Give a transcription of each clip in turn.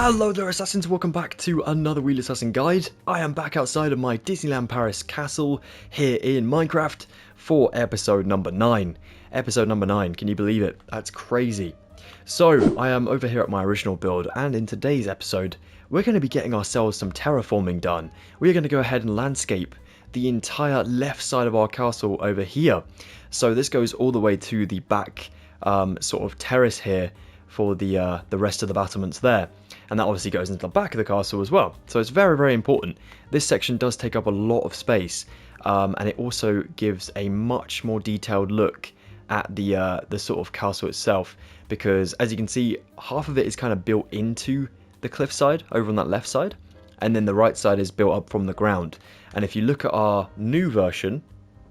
Hello there assassins, welcome back to another Wheelassassin guide. I am back outside of my Disneyland Paris castle here in Minecraft for episode number 9. Episode number 9, can you believe it? That's crazy. So, I am over here at my original build, and in today's episode, we're going to be getting ourselves some terraforming done. We're going to go ahead and landscape the entire left side of our castle over here. So this goes all the way to the back sort of terrace here for the rest of the battlements there. And that obviously goes into the back of the castle as well. So it's very, very important. This section does take up a lot of space, and it also gives a much more detailed look at the sort of castle itself, because as you can see, half of it is kind of built into the cliffside over on that left side, and then the right side is built up from the ground. And if you look at our new version,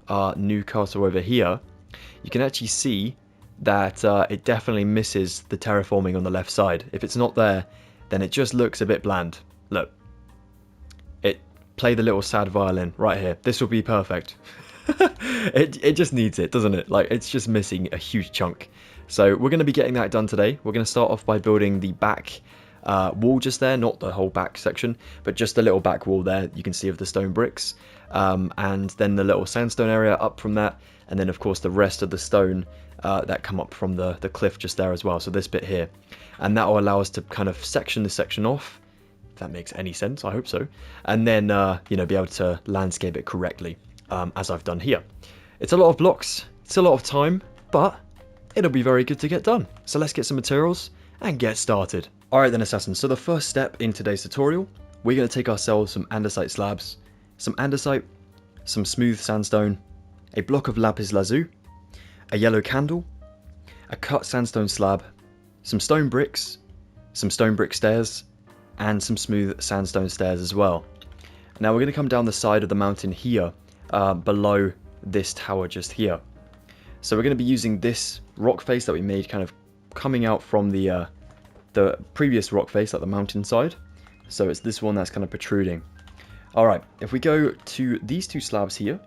our new castle over here, you can actually see that it definitely misses the terraforming on the left side. If it's not there, then it just looks a bit bland. Look, play the little sad violin right here. This will be perfect. it just needs it, doesn't it? Like, it's just missing a huge chunk. So we're going to be getting that done today. We're going to start off by building the back wall just there, not the whole back section, but just the little back wall there you can see of the stone bricks, and then the little sandstone area up from that, and then of course the rest of the stone that come up from the cliff just there as well, so this bit here. And that will allow us to kind of section this section off, if that makes any sense, I hope so, and then you know, be able to landscape it correctly, as I've done here. It's a lot of blocks, it's a lot of time, but it'll be very good to get done. So let's get some materials and get started. Alright then assassins, so the first step in today's tutorial, we're going to take ourselves some andesite slabs, some andesite, some smooth sandstone, a block of lapis lazuli, a yellow candle, a cut sandstone slab, some stone brick stairs, and some smooth sandstone stairs as well. Now we're going to come down the side of the mountain here, below this tower just here. So we're going to be using this rock face that we made kind of coming out from the previous rock face at the mountain side. So it's this one that's kind of protruding. Alright, if we go to these two slabs here,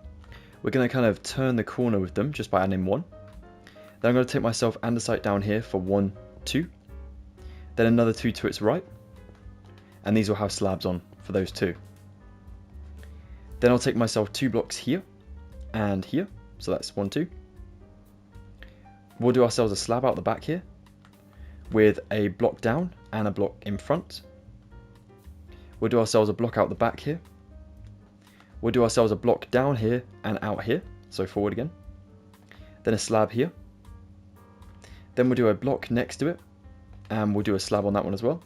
we're going to kind of turn the corner with them just by adding one. Then I'm going to take myself andesite down here for 1, 2. Then another 2 to its right. And these will have slabs on for those 2. Then I'll take myself 2 blocks here and here. So that's 1, 2. We'll do ourselves a slab out the back here with a block down and a block in front. We'll do ourselves a block out the back here. We'll do ourselves a block down here and out here, so forward again. Then a slab here. Then we'll do a block next to it, and we'll do a slab on that one as well.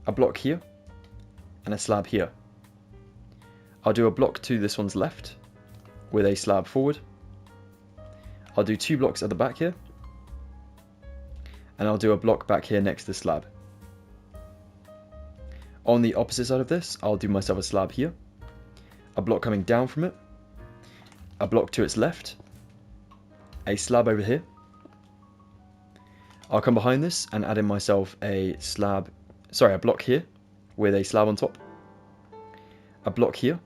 A block here, and a slab here. I'll do a block to this one's left, with a slab forward. I'll do 2 blocks at the back here, and I'll do a block back here next to the slab. On the opposite side of this, I'll do myself a slab here, a block coming down from it, a block to its left, a slab over here. I'll come behind this and add in myself a block here with a slab on top, a block here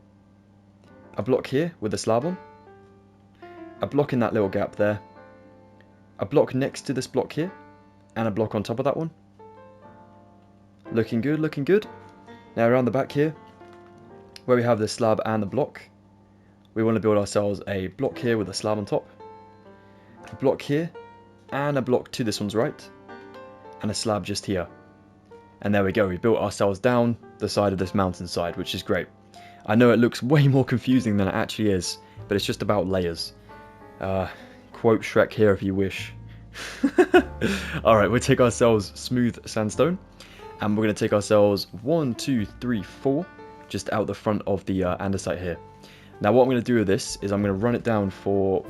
with a slab on, a block in that little gap there, a block next to this block here, and a block on top of that one. Looking good, looking good. Now around the back here, where we have the slab and the block, we want to build ourselves a block here with a slab on top, a block here, and a block to this one's right, and a slab just here. And there we go, we built ourselves down the side of this mountainside, which is great. I know it looks way more confusing than it actually is, but it's just about layers. Quote Shrek here if you wish. Alright, we'll take ourselves smooth sandstone, and we're going to take ourselves 1, 2, 3, 4 just out the front of the andesite here. Now what I'm going to do with this is I'm going to run it down for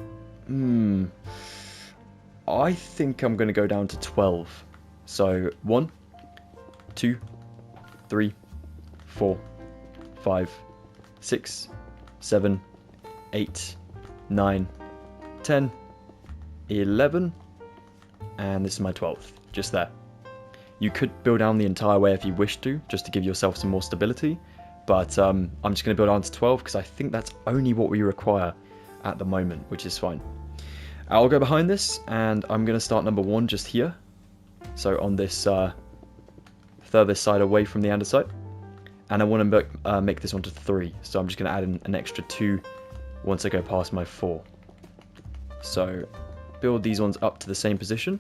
I think I'm going to go down to 12. So 1, 2, 3, 4, 5, 6, 7, 8, 9, 10, 11, and this is my 12th, just there. You could build down the entire way if you wish to, just to give yourself some more stability, but I'm just going to build down to 12 because I think that's only what we require at the moment, which is fine. I'll go behind this, and I'm going to start number 1 just here. So on this furthest side away from the andesite. And I want to make this one to 3. So I'm just going to add in an extra 2 once I go past my 4. So build these ones up to the same position.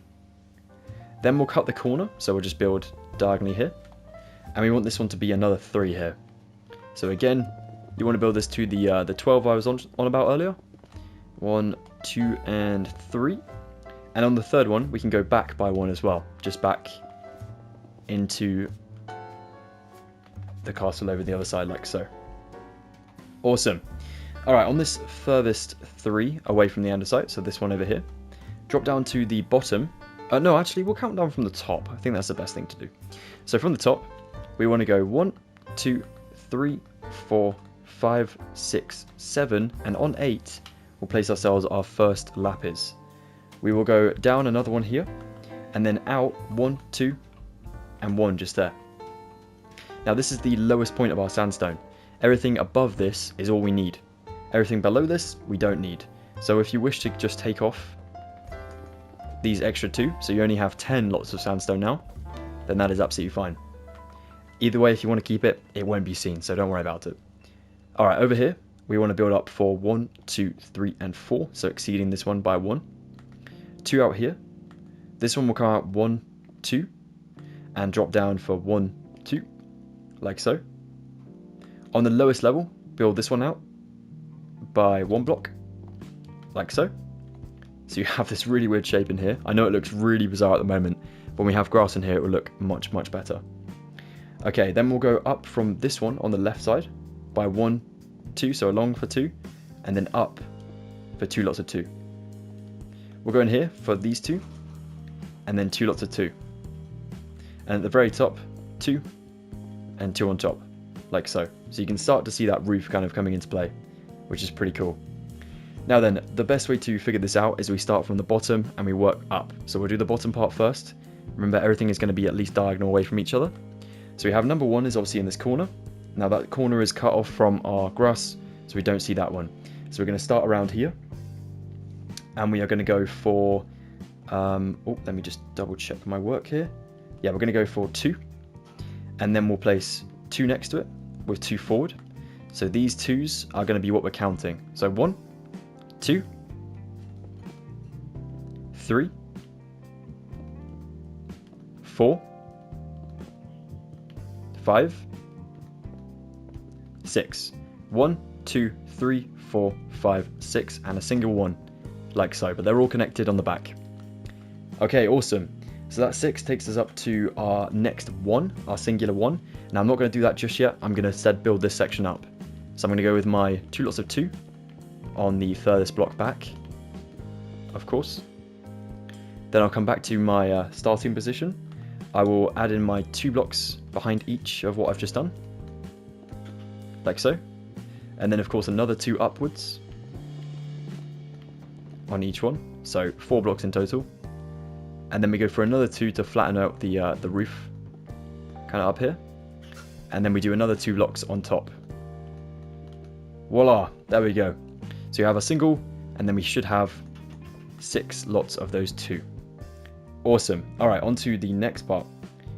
Then we'll cut the corner. So we'll just build diagonally here. And we want this one to be another 3 here. So again, you want to build this to the 12 I was on about earlier. 1, 2, and 3. And on the third one, we can go back by 1 as well. Just back into the castle over the other side, like so. Awesome. Alright, on this furthest 3 away from the andesite, so this one over here, drop down to the bottom. No, actually, we'll count down from the top. I think that's the best thing to do. So from the top, we want to go 1, 2, 3, 4, 5, 6, 7, and on 8, we'll place ourselves our first lapis. We will go down another one here, and then out 1, 2, and 1 just there. Now this is the lowest point of our sandstone. Everything above this is all we need. Everything below this, we don't need. So if you wish to just take off these extra 2, so you only have 10 lots of sandstone now, then that is absolutely fine. Either way, if you want to keep it, it won't be seen, so don't worry about it. Alright, over here, we want to build up for 1, 2, 3, and 4, so exceeding this one by 1. 2 out here. This one will come out 1, 2, and drop down for 1, 2, like so. On the lowest level, build this one out by 1 block, like so. So you have this really weird shape in here. I know it looks really bizarre at the moment, but when we have grass in here, it will look much, much better. Okay, then we'll go up from this one on the left side by 1, 2, so along for 2, and then up for 2 lots of 2. We'll go in here for these 2, and then 2 lots of 2. And at the very top, 2, and 2 on top, like so. So you can start to see that roof kind of coming into play, which is pretty cool. Now then, the best way to figure this out is we start from the bottom and we work up. So we'll do the bottom part first. Remember, everything is going to be at least diagonal away from each other. So we have number 1 is obviously in this corner. Now that corner is cut off from our grass, so we don't see that one. So we're going to start around here. And we are going to go for, let me just double check my work here. Yeah, we're going to go for 2. And then we'll place 2 next to it with 2 forward. So these 2s are going to be what we're counting. So 1, 2, 3, 4, 5, 6. 1, 2, 3, 4, 5, 6, and a single 1, like so. But they're all connected on the back. Okay, awesome. So that 6 takes us up to our next 1, our singular 1. Now I'm not going to do that just yet. I'm going to instead build this section up. So I'm going to go with my 2 lots of 2 on the furthest block back, of course. Then I'll come back to my starting position. I will add in my 2 blocks behind each of what I've just done, like so. And then of course another 2 upwards on each one, so 4 blocks in total. And then we go for another 2 to flatten out the roof, kind of up here. And then we do another 2 blocks on top. Voila, there we go. So you have a single, and then we should have 6 lots of those 2. Awesome. Alright, on to the next part.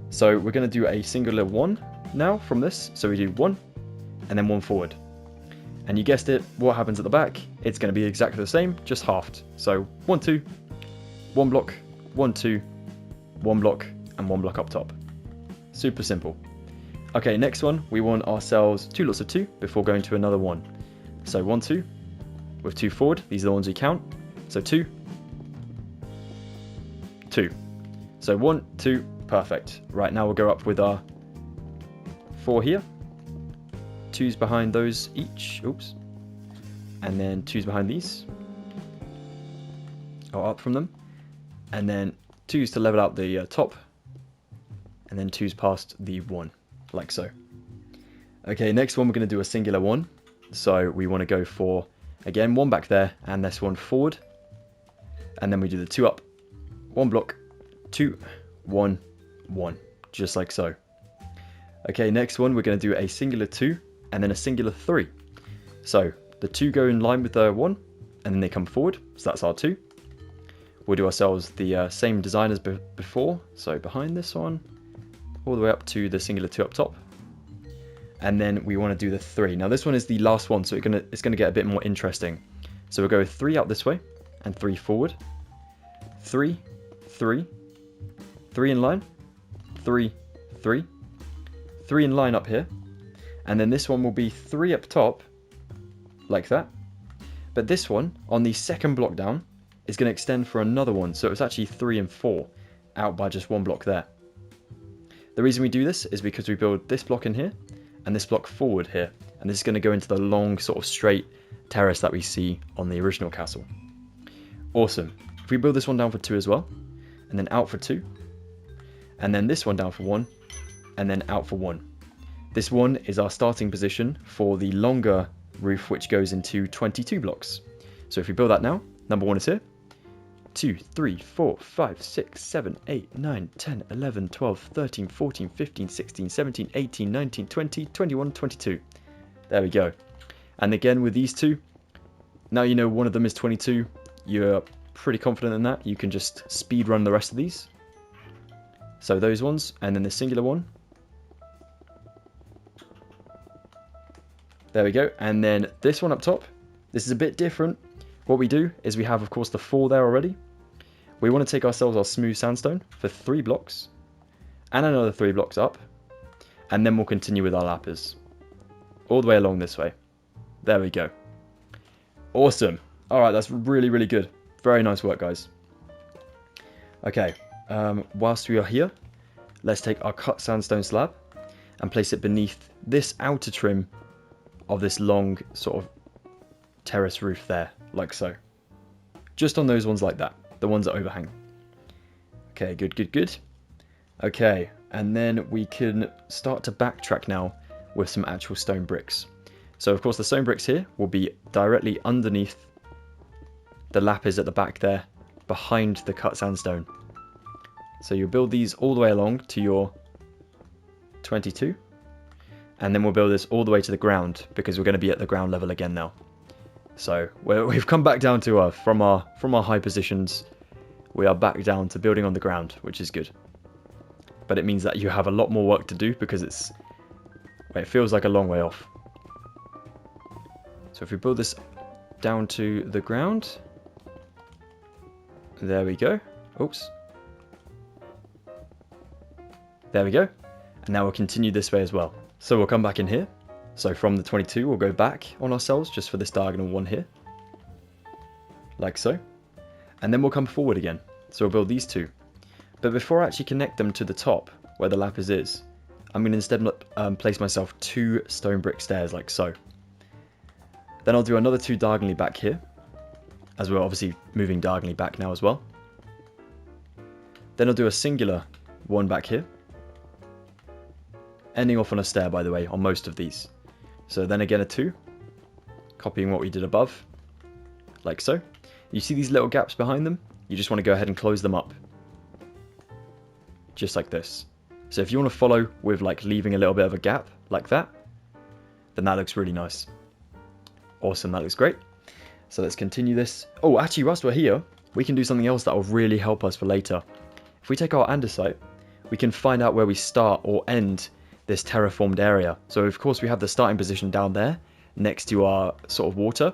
So we're going to do a singular 1 now from this. So we do 1, and then 1 forward. And you guessed it, what happens at the back? It's going to be exactly the same, just halved. So 1, 2, 1 block, 1, 2, 1 block, and 1 block up top. Super simple. Okay, next one, we want ourselves 2 lots of 2 before going to another 1. So 1, 2, with 2 forward. These are the ones we count. So 2, 2. So 1, 2, perfect. Right, now we'll go up with our 4 here. 2s behind those each. Oops. And then 2s behind these. Or up from them. And then 2s to level out the top. And then 2s past the 1, like so. Okay, next one we're going to do a singular 1. So we want to go for, again, 1 back there, and this 1 forward. And then we do the 2 up, 1 block, 2, 1, 1, just like so. Okay, next one, we're going to do a singular 2, and then a singular 3. So the 2 go in line with the 1, and then they come forward, so that's our 2. We'll do ourselves the same design as before, so behind this one, all the way up to the singular 2 up top. And then we want to do the 3. Now this one is the last one, so it's gonna get a bit more interesting. So we'll go 3 out this way, and 3 forward. 3, 3, 3 in line, 3, 3, 3 in line up here. And then this one will be 3 up top, like that. But this one, on the second block down, is going to extend for another one. So it's actually 3 and 4, out by just one block there. The reason we do this is because we build this block in here, and this block forward here. And this is going to go into the long, sort of straight terrace that we see on the original castle. Awesome. If we build this one down for 2 as well, and then out for 2, and then this one down for 1, and then out for 1. This one is our starting position for the longer roof, which goes into 22 blocks. So if we build that now, number 1 is here. 2, 3, 4, 5, 6, 7, 8, 9, 10, 11, 12, 13, 14, 15, 16, 17, 18, 19, 20, 21, 22. There we go. And again with these two, now you know one of them is 22. You're pretty confident in that. You can just speed run the rest of these. So those ones, and then the singular one. There we go. And then this one up top. This is a bit different. What we do is we have, of course, the 4 there already. We want to take ourselves our smooth sandstone for 3 blocks. And another 3 blocks up. And then we'll continue with our lapis. All the way along this way. There we go. Awesome. Alright, that's really, really good. Very nice work, guys. Okay. Whilst we are here, let's take our cut sandstone slab and place it beneath this outer trim of this long sort of terrace roof there, like so. Just on those ones like that, the ones that overhang. Okay, good, good, good. Okay, and then we can start to backtrack now with some actual stone bricks. So of course the stone bricks here will be directly underneath the lapis at the back there, behind the cut sandstone. So you'll build these all the way along to your 22. And then we'll build this all the way to the ground, because we're going to be at the ground level again now. So we've come back down to earth from our high positions. We are back down to building on the ground, which is good. But it means that you have a lot more work to do, because it feels like a long way off. So if we build this down to the ground, there we go. Oops. There we go. And now we'll continue this way as well. So we'll come back in here. So from the 22, we'll go back on ourselves just for this diagonal one here. Like so. And then we'll come forward again. So we'll build these 2. But before I actually connect them to the top, where the lapis is, I'm going to instead place myself 2 stone brick stairs, like so. Then I'll do another 2 diagonally back here, as we're obviously moving diagonally back now as well. Then I'll do a singular one back here. Ending off on a stair, by the way, on most of these. So then again a 2, copying what we did above, like so. You see these little gaps behind them? You just want to go ahead and close them up. Just like this. So if you want to follow with like leaving a little bit of a gap, like that, then that looks really nice. Awesome, that looks great. So let's continue this. Oh, actually, whilst we're here, we can do something else that will really help us for later. If we take our andesite, we can find out where we start or end this terraformed area. So of course we have the starting position down there next to our sort of water.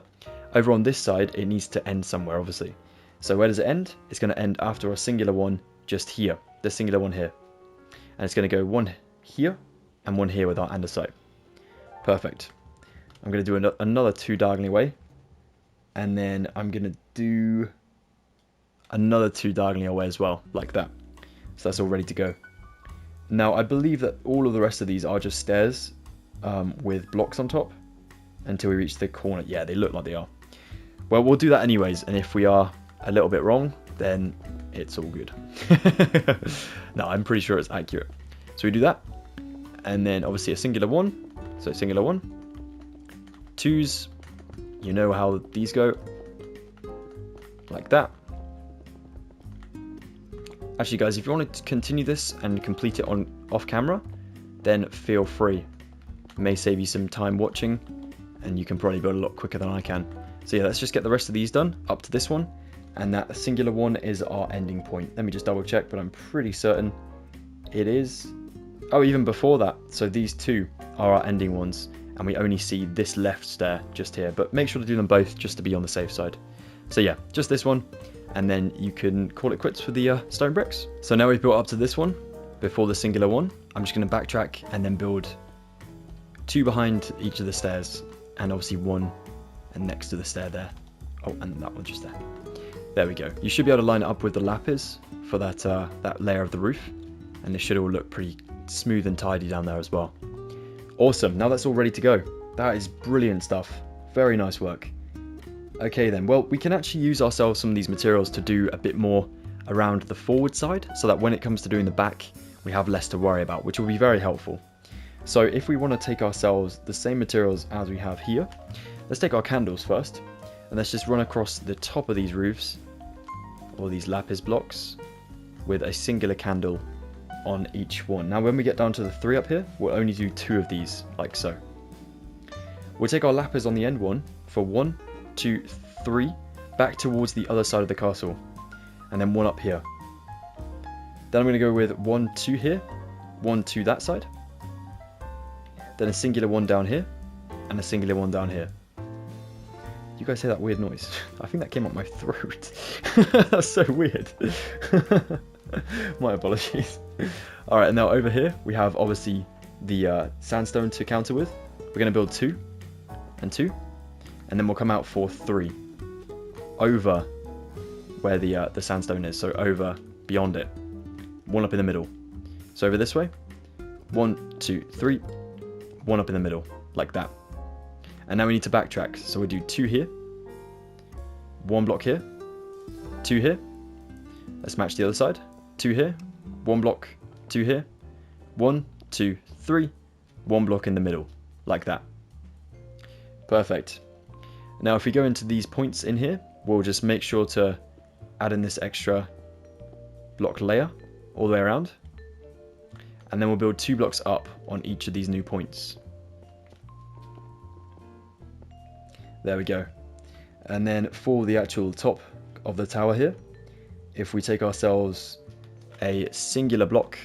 Over on this side it needs to end somewhere, obviously. So where does it end? It's going to end after a singular one just here, the singular one here, and it's going to go one here and one here with our andesite. Perfect. I'm going to do another 2 diagonally away, and then I'm going to do another 2 diagonally away as well, like that. So that's all ready to go. Now, I believe that all of the rest of these are just stairs with blocks on top until we reach the corner. Yeah, they look like they are. Well, we'll do that anyways, and if we are a little bit wrong, then it's all good. No, I'm pretty sure it's accurate. So we do that, and then obviously a singular one. So singular one. 2s, you know how these go. Like that. Actually, guys, if you want to continue this and complete it off camera, then feel free. It may save you some time watching, and you can probably build a lot quicker than I can. So yeah, let's just get the rest of these done up to this one, and that singular one is our ending point. Let me just double check, but I'm pretty certain it is. Oh, even before that. So these two are our ending ones, and we only see this left stair just here. But make sure to do them both just to be on the safe side. So yeah, just this one, and then you can call it quits for the stone bricks. So now we've built up to this one, before the singular one. I'm just going to backtrack and then build 2 behind each of the stairs, and obviously 1 and next to the stair there. Oh, and that one just there. There we go. You should be able to line it up with the lapis for that that layer of the roof, and it should all look pretty smooth and tidy down there as well. Awesome. Now that's all ready to go. That is brilliant stuff. Very nice work. Okay then, well, we can actually use ourselves some of these materials to do a bit more around the forward side, so that when it comes to doing the back, we have less to worry about, which will be very helpful. So if we want to take ourselves the same materials as we have here, let's take our candles first, and let's just run across the top of these roofs, or these lapis blocks, with a singular candle on each one. Now when we get down to the 3 up here, we'll only do 2 of these, like so. We'll take our lapis on the end one for 1, 2, 3, back towards the other side of the castle, and then 1 up here. Then I'm going to go with 1, 2 here, 1, 2 that side, then a singular one down here, and a singular one down here. You guys hear that weird noise? I think that came up my throat. That's so weird. My apologies. Alright, and now over here we have obviously the sandstone to counter with. We're going to build 2 and 2, and then we'll come out for 3 over where the sandstone is, so over beyond it. 1 up in the middle. So over this way, 1, 2, 3, 1 up in the middle, like that. And now we need to backtrack, so we'll do 2 here, 1 block here, 2 here. Let's match the other side. 2 here, 1 block, 2 here, 1, 2, 3, 1 block in the middle, like that. Perfect. Now if we go into these points in here, we'll just make sure to add in this extra block layer all the way around, and then we'll build 2 blocks up on each of these new points. There we go. And then for the actual top of the tower here, if we take ourselves a singular block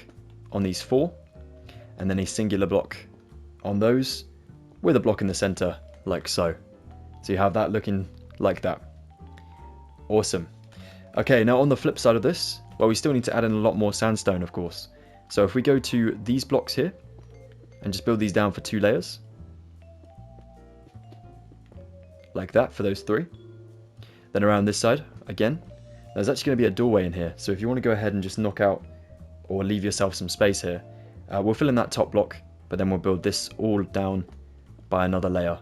on these 4, and then a singular block on those, with a block in the center, like so. So you have that looking like that. Awesome. Okay, now on the flip side of this, well, we still need to add in a lot more sandstone, of course. So if we go to these blocks here, and just build these down for 2 layers, like that for those 3. Then around this side, again, there's actually going to be a doorway in here. So if you want to go ahead and just knock out, or leave yourself some space here, we'll fill in that top block, but then we'll build this all down by another layer,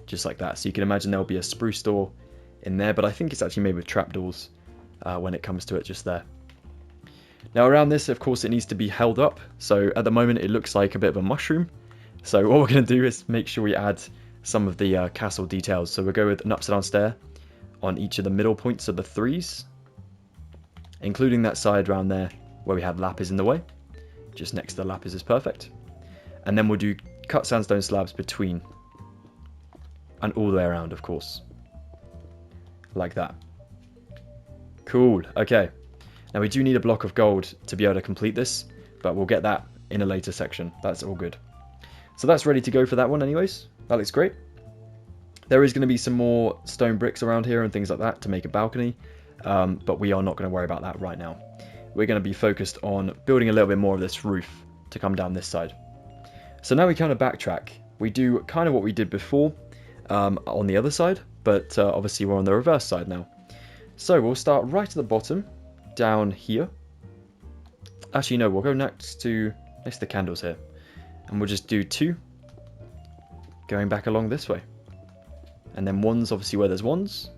just like that. So you can imagine there'll be a spruce door in there, but I think it's actually made with trapdoors when it comes to it just there. Now around this, of course, it needs to be held up. So at the moment, it looks like a bit of a mushroom. So what we're going to do is make sure we add some of the castle details. So we'll go with an upside down stair on each of the middle points of the 3s, including that side around there where we had lapis in the way. Just next to the lapis is perfect. And then we'll do cut sandstone slabs between, and all the way around, of course, like that. Cool. Okay, now we do need a block of gold to be able to complete this, but we'll get that in a later section. That's all good. So that's ready to go for that one anyways. That looks great. There is going to be some more stone bricks around here and things like that to make a balcony, but we are not going to worry about that right now. We're going to be focused on building a little bit more of this roof to come down this side. So now we kind of backtrack. We do kind of what we did before on the other side, but obviously we're on the reverse side now. So we'll start right at the bottom, down here. Actually, no, we'll go next to the candles here, and we'll just do 2 going back along this way, and then 1's obviously where there's 1's,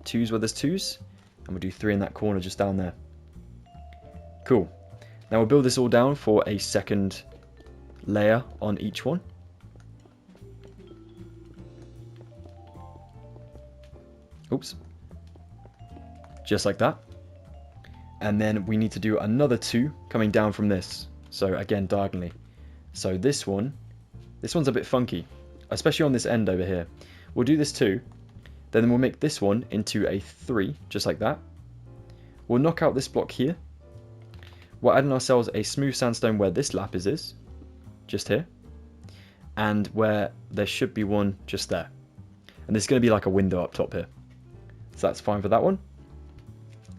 2's where there's 2's, and we'll do 3 in that corner just down there. Cool. Now we'll build this all down for a second layer on each one. Oops. Just like that. And then we need to do another 2 coming down from this. So again, diagonally. So this one's a bit funky, especially on this end over here. We'll do this 2, then we'll make this one into a 3, just like that. We'll knock out this block here. we're adding ourselves a smooth sandstone where this lapis is, just here, and where there should be one just there. And there's going to be like a window up top here. So that's fine for that one.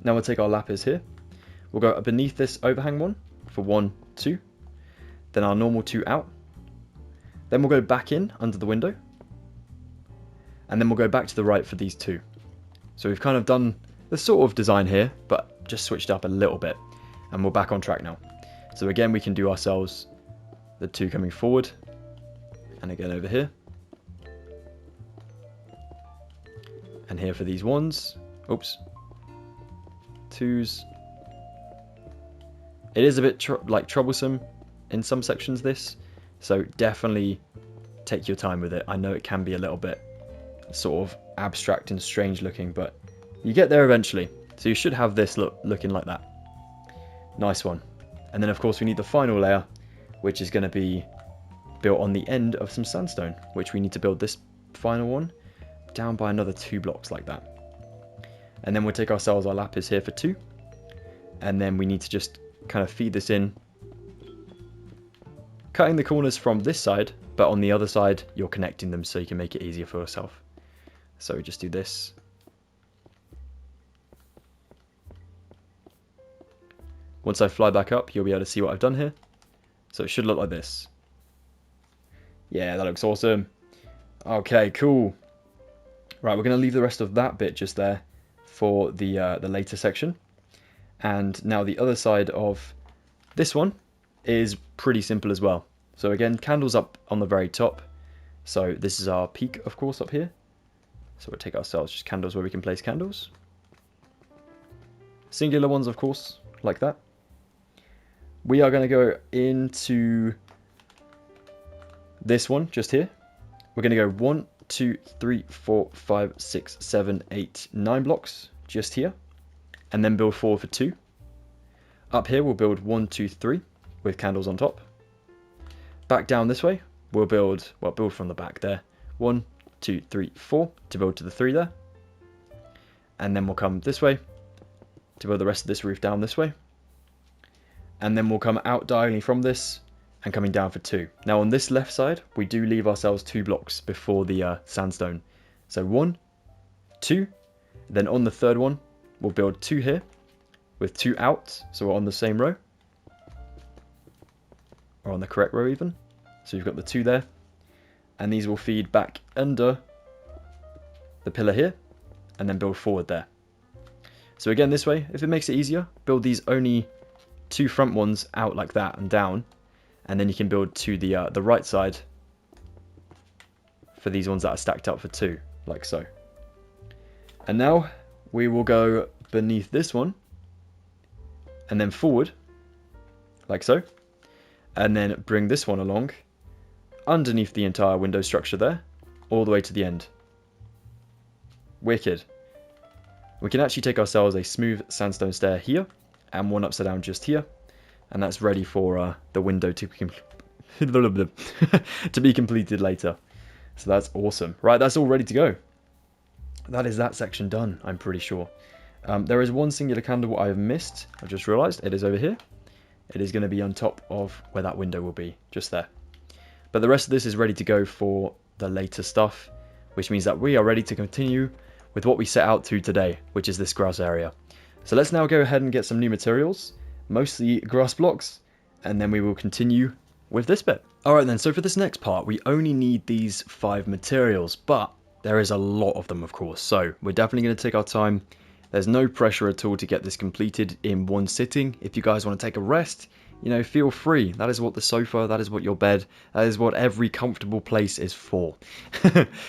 Now we'll take our lapis here. We'll go beneath this overhang one for 1, 2. Then our normal 2 out. Then we'll go back in under the window. And then we'll go back to the right for these 2. So we've kind of done the sort of design here, but just switched up a little bit. And we're back on track now. So again, we can do ourselves the 2 coming forward. And again over here. And here for these 1s. Oops. 2s. It is a bit troublesome in some sections, this. So definitely take your time with it. I know it can be a little bit sort of abstract and strange looking, but you get there eventually. So you should have this looking like that. Nice one. And then of course we need the final layer, which is going to be built on the end of some sandstone, which we need to build this final one down by another 2 blocks like that. And then we'll take ourselves our lapis here for 2. And then we need to just kind of feed this in, cutting the corners from this side, but on the other side you're connecting them so you can make it easier for yourself. So we just do this. Once I fly back up, you'll be able to see what I've done here. So it should look like this. Yeah, that looks awesome. Okay, cool. Right, we're going to leave the rest of that bit just there for the later section. And now the other side of this one is pretty simple as well. So again, candles up on the very top. So this is our peak, of course, up here. So we'll take ourselves just candles where we can place candles. Singular ones, of course, like that. We are going to go into this one just here. We're going to go 1, 2, 3, 4, 5, 6, 7, 8, 9 blocks just here. And then build forward for 2. Up here we'll build 1, 2, 3 with candles on top. Back down this way we'll build from the back there. 1, 2, 3, 4 to build to the 3 there. And then we'll come this way to build the rest of this roof down this way. And then we'll come out diagonally from this and coming down for 2. Now on this left side we do leave ourselves 2 blocks before the sandstone. So 1, 2, then on the third one we'll build 2 here with 2 out, so we're on the same row, or on the correct row even. So you've got the 2 there, and these will feed back under the pillar here and then build forward there. So again, this way, if it makes it easier, build these only 2 front ones out like that and down, and then you can build to the right side for these ones that are stacked up for 2, like so. And now we will go beneath this one and then forward like so, and then bring this one along underneath the entire window structure there all the way to the end. Wicked. We can actually take ourselves a smooth sandstone stair here and one upside down just here, and that's ready for the window to to be completed later. So that's awesome. Right, that's all ready to go. That is that section done, I'm pretty sure. There is one singular candle I have missed. I've just realised it is over here. It is going to be on top of where that window will be, just there. But the rest of this is ready to go for the later stuff, which means that we are ready to continue with what we set out to today, which is this grass area. So let's now go ahead and get some new materials, mostly grass blocks, and then we will continue with this bit. Alright then, so for this next part, we only need these 5 materials, but there is a lot of them, of course, so we're definitely going to take our time. There's no pressure at all to get this completed in one sitting. If you guys want to take a rest, you know, feel free. That is what the sofa, that is what your bed, that is what every comfortable place is for.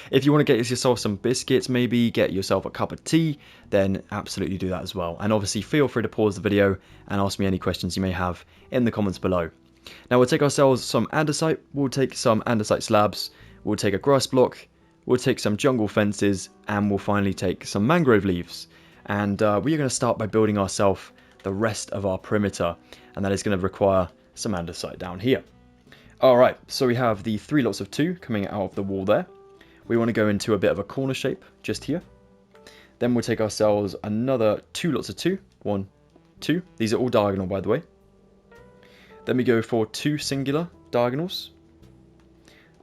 If you want to get yourself some biscuits, maybe get yourself a cup of tea, then absolutely do that as well. And obviously feel free to pause the video and ask me any questions you may have in the comments below. Now we'll take ourselves some andesite, we'll take some andesite slabs, we'll take a grass block, we'll take some jungle fences, and we'll finally take some mangrove leaves. And we are going to start by building ourselves the rest of our perimeter, and that is going to require some andesite down here. Alright, so we have the 3 lots of 2 coming out of the wall there. We want to go into a bit of a corner shape just here. Then we'll take ourselves another 2 lots of 2. 1, 2. These are all diagonal, by the way. Then we go for 2 singular diagonals,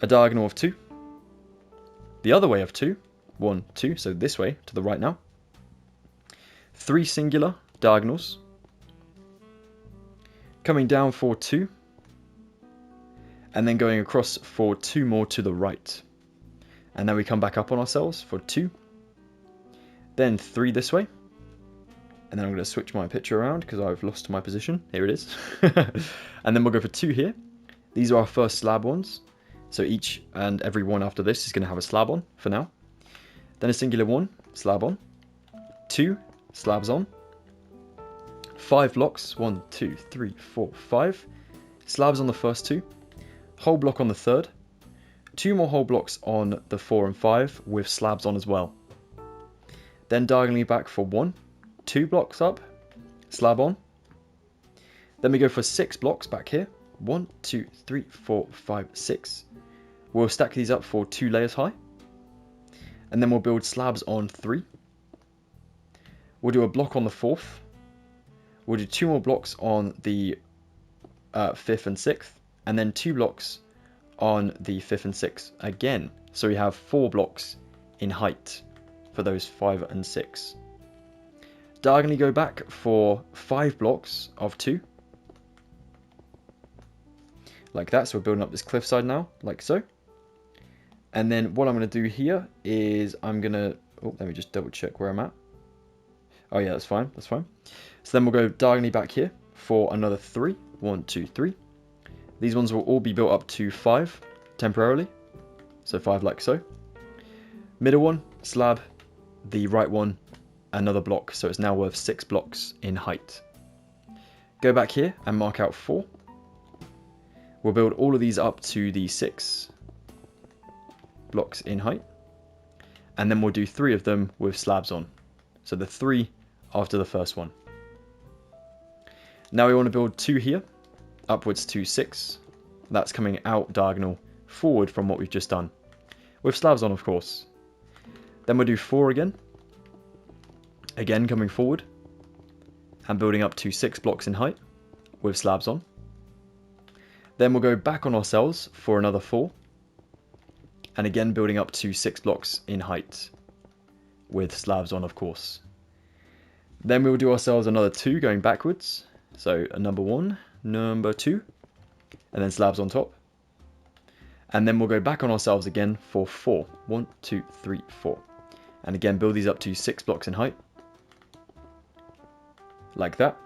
a diagonal of 2, the other way of 2, 1, 2, so this way to the right now, 3 singular diagonals, coming down for 2, and then going across for 2 more to the right. And then we come back up on ourselves for 2, then 3 this way, and then I'm going to switch my picture around because I've lost my position. Here it is. And then we'll go for 2 here. These are our first slab ones. So each and every one after this is going to have a slab on for now. Then a singular 1, slab on. 2, slabs on. 5 blocks, 1, 2, 3, 4, 5. Slabs on the first 2. Whole block on the third. 2 more whole blocks on the 4 and 5 with slabs on as well. Then diagonally back for 1. 2 blocks up, slab on. Then we go for 6 blocks back here. 1, 2, 3, 4, 5, 6. We'll stack these up for 2 layers high. And then we'll build slabs on 3. We'll do a block on the 4th. We'll do 2 more blocks on the 5th and 6th. And then 2 blocks on the 5th and 6th again. So we have 4 blocks in height for those 5 and 6. Diagonally go back for 5 blocks of 2. Like that, so we're building up this cliffside now, like so. And then what I'm going to do here is I'm going to... Oh, let me just double check where I'm at. Oh yeah, that's fine, that's fine. So then we'll go diagonally back here for another 3. 1, 2, 3. These ones will all be built up to 5 temporarily. So 5 like so. Middle one, slab. The right one, another block, so it's now worth 6 blocks in height. Go back here and mark out 4. We'll build all of these up to the 6 blocks in height, and then we'll do 3 of them with slabs on, so the 3 after the first one. Now we want to build 2 here, upwards to 6. That's coming out diagonal forward from what we've just done, with slabs on of course. Then we'll do 4 again coming forward and building up to 6 blocks in height with slabs on. Then we'll go back on ourselves for another 4 and again building up to 6 blocks in height with slabs on of course. Then we'll do ourselves another 2 going backwards, so a number 1, number 2, and then slabs on top. And then we'll go back on ourselves again for 4. 1, 2, 3, 4. And again build these up to 6 blocks in height. Like that.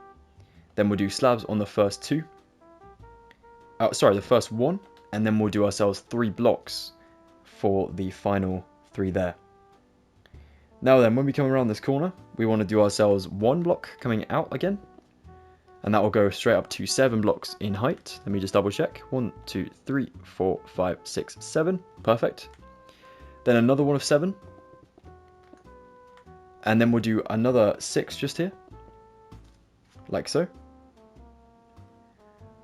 Then we'll do slabs on the first 2. The first 1. And then we'll do ourselves 3 blocks for the final 3 there. Now then, when we come around this corner, we want to do ourselves 1 block coming out again. And that will go straight up to 7 blocks in height. Let me just double check. 1, 2, 3, 4, 5, 6, 7. Perfect. Then another one of 7. And then we'll do another 6 just here. Like so.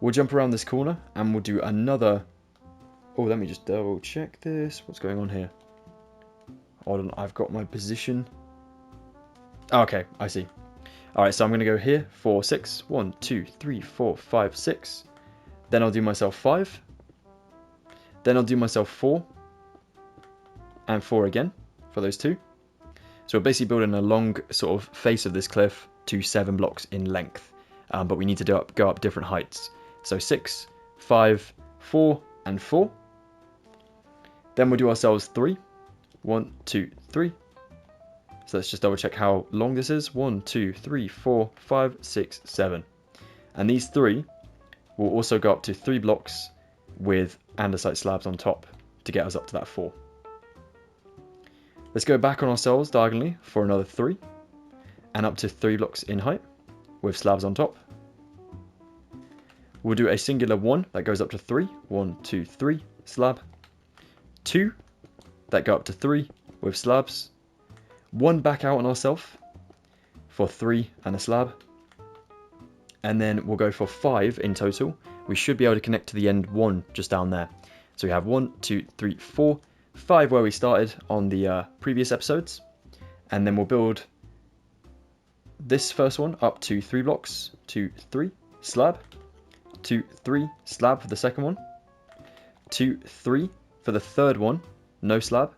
We'll jump around this corner and we'll do another... Oh, let me just double check this. What's going on here? Hold on, I've got my position. Okay, I see. Alright, so I'm going to go here for 6. 1, 2, 3, 4, 5, 6. Then I'll do myself 5. Then I'll do myself 4. And 4 again for those 2. So we're basically building a long sort of face of this cliff to 7 blocks in length. But we need to go up different heights. So 6, 5, 4, and 4. Then we'll do ourselves 3. 1, 2, 3. So let's just double check how long this is. 1, 2, 3, 4, 5, 6, 7. And these 3 will also go up to 3 blocks with andesite slabs on top to get us up to that 4. Let's go back on ourselves diagonally for another 3 and up to 3 blocks in height with slabs on top. We'll do a singular 1 that goes up to 3. 1, 2, 3, slab. 2 that go up to 3 with slabs. 1 back out on ourselves for 3 and a slab. And then we'll go for 5 in total. We should be able to connect to the end 1 just down there. So we have 1, 2, 3, 4, 5 where we started on the previous episodes. And then we'll build this first one up to 3 blocks, 2, 3, slab. 2, 3, slab for the second one. 2, 3 for the third one, no slab.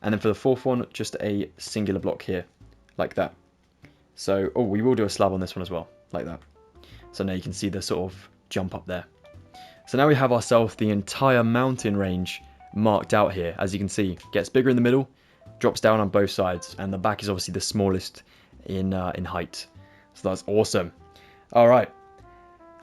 And then for the fourth one, just a singular block here, like that. So, oh, we will do a slab on this one as well, like that. So now you can see the sort of jump up there. So now we have ourselves the entire mountain range marked out here. As you can see, gets bigger in the middle, drops down on both sides, and the back is obviously the smallest in height. So that's awesome. All right,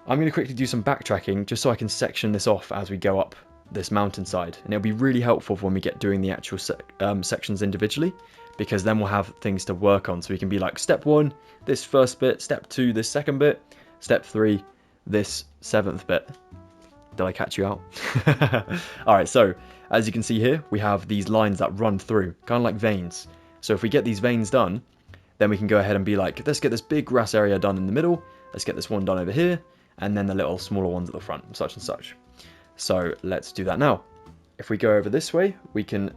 I'm going to quickly do some backtracking just so I can section this off as we go up this mountainside, and it'll be really helpful for when we get doing the actual sections individually, because then we'll have things to work on. So we can be like, step 1, this first bit, step 2, this second bit, step 3, this 7th bit. Did I catch you out? Alright, so as you can see here, we have these lines that run through, kind of like veins. So if we get these veins done, then we can go ahead and be like, let's get this big grass area done in the middle, let's get this one done over here, and then the little smaller ones at the front, such and such. So let's do that now. If we go over this way, we can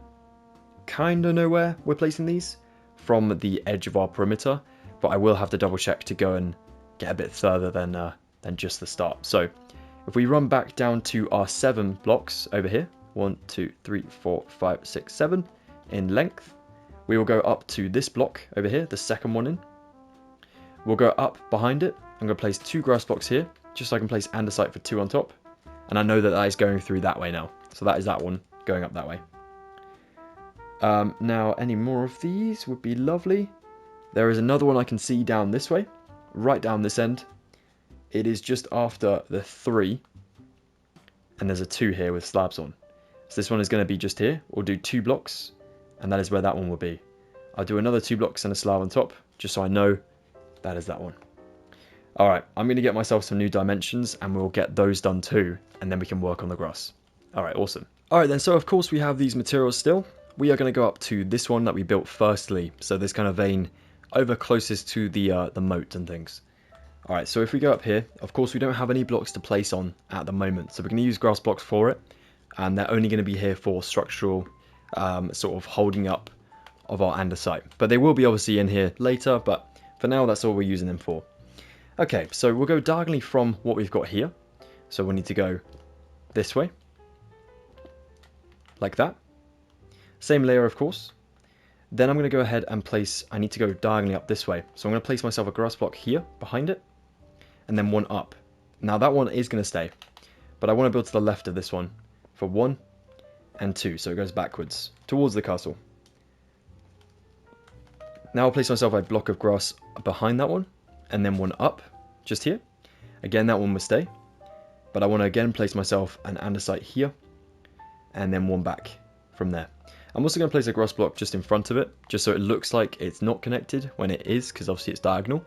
kind of know where we're placing these from the edge of our perimeter, but I will have to double check to go and get a bit further than just the start. So if we run back down to our 7 blocks over here, 1, 2, 3, 4, 5, 6, 7 in length, we will go up to this block over here, the second one in. We'll go up behind it. I'm going to place 2 grass blocks here, just so I can place andesite for 2 on top. And I know that that is going through that way now. So that is that one going up that way. Now, any more of these would be lovely. There is another one I can see down this way, right down this end. It is just after the 3. And there's a 2 here with slabs on. So this one is going to be just here. We'll do 2 blocks. And that is where that one will be. I'll do another 2 blocks and a slab on top, just so I know that is that one. Alright, I'm going to get myself some new dimensions and we'll get those done too, and then we can work on the grass. Alright, awesome. Alright then, so of course we have these materials still. We are going to go up to this one that we built firstly, so this kind of vein over closest to the moat and things. Alright, so if we go up here, of course we don't have any blocks to place on at the moment, so we're going to use grass blocks for it, and they're only going to be here for structural sort of holding up of our andesite. But they will be obviously in here later, but for now that's all we're using them for. Okay, so we'll go diagonally from what we've got here. So we'll need to go this way. Like that. Same layer, of course. Then I'm going to go ahead and place, I need to go diagonally up this way. So I'm going to place myself a grass block here, behind it. And then one up. Now that one is going to stay. But I want to build to the left of this one. For 1 and 2, so it goes backwards, towards the castle. Now I'll place myself a block of grass behind that one. And then one up, just here. Again, that one will stay. But I want to again place myself an andesite here. And then one back from there. I'm also going to place a grass block just in front of it, just so it looks like it's not connected when it is, because obviously it's diagonal.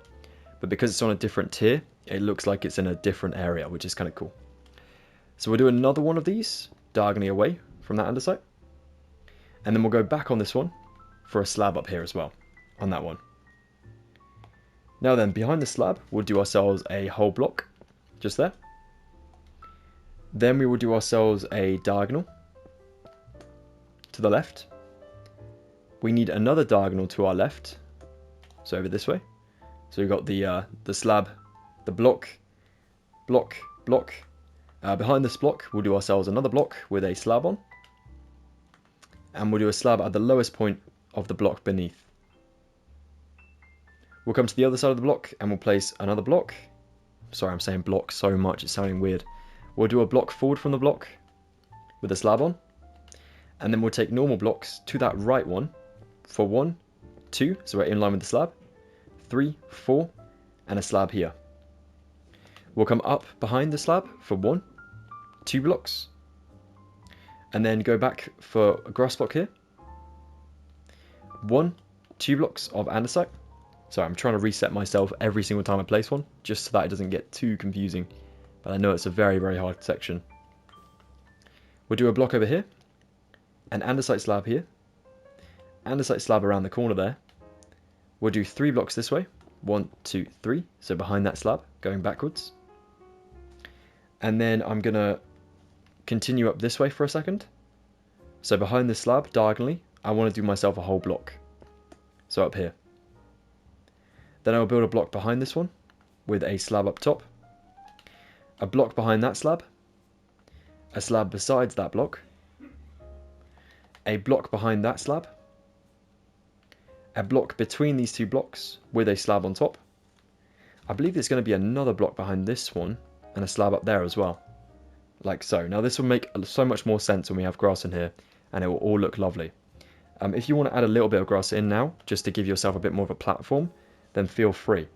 But because it's on a different tier, it looks like it's in a different area, which is kind of cool. So we'll do another one of these, diagonally away from that andesite. And then we'll go back on this one for a slab up here as well, on that one. Now then, behind the slab, we'll do ourselves a whole block, just there. Then we will do ourselves a diagonal to the left. We need another diagonal to our left, so over this way. So we've got the slab, the block. Behind this block, we'll do ourselves another block with a slab on. And we'll do a slab at the lowest point of the block beneath. We'll come to the other side of the block and we'll place another block. Sorry, I'm saying block so much, it's sounding weird. We'll do a block forward from the block with a slab on. And then we'll take normal blocks to that right one for 1, 2, so we're in line with the slab, 3, 4, and a slab here. We'll come up behind the slab for 1, 2 blocks. And then go back for a grass block here. 1, 2 blocks of andesite. Sorry, I'm trying to reset myself every single time I place one, just so that it doesn't get too confusing. But I know it's a very, very hard section. We'll do a block over here, an andesite slab here, andesite slab around the corner there. We'll do 3 blocks this way, 1, 2, 3, so behind that slab, going backwards. And then I'm going to continue up this way for a second. So behind this slab, diagonally, I want to do myself a whole block. So up here. Then I'll build a block behind this one with a slab up top. a block behind that slab, a slab besides that block, a block behind that slab, a block between these two blocks with a slab on top. I believe there's going to be another block behind this one and a slab up there as well, like so. Now this will make so much more sense when we have grass in here, and it will all look lovely. If you want to add a little bit of grass in now, just to give yourself a bit more of a platform, then feel free.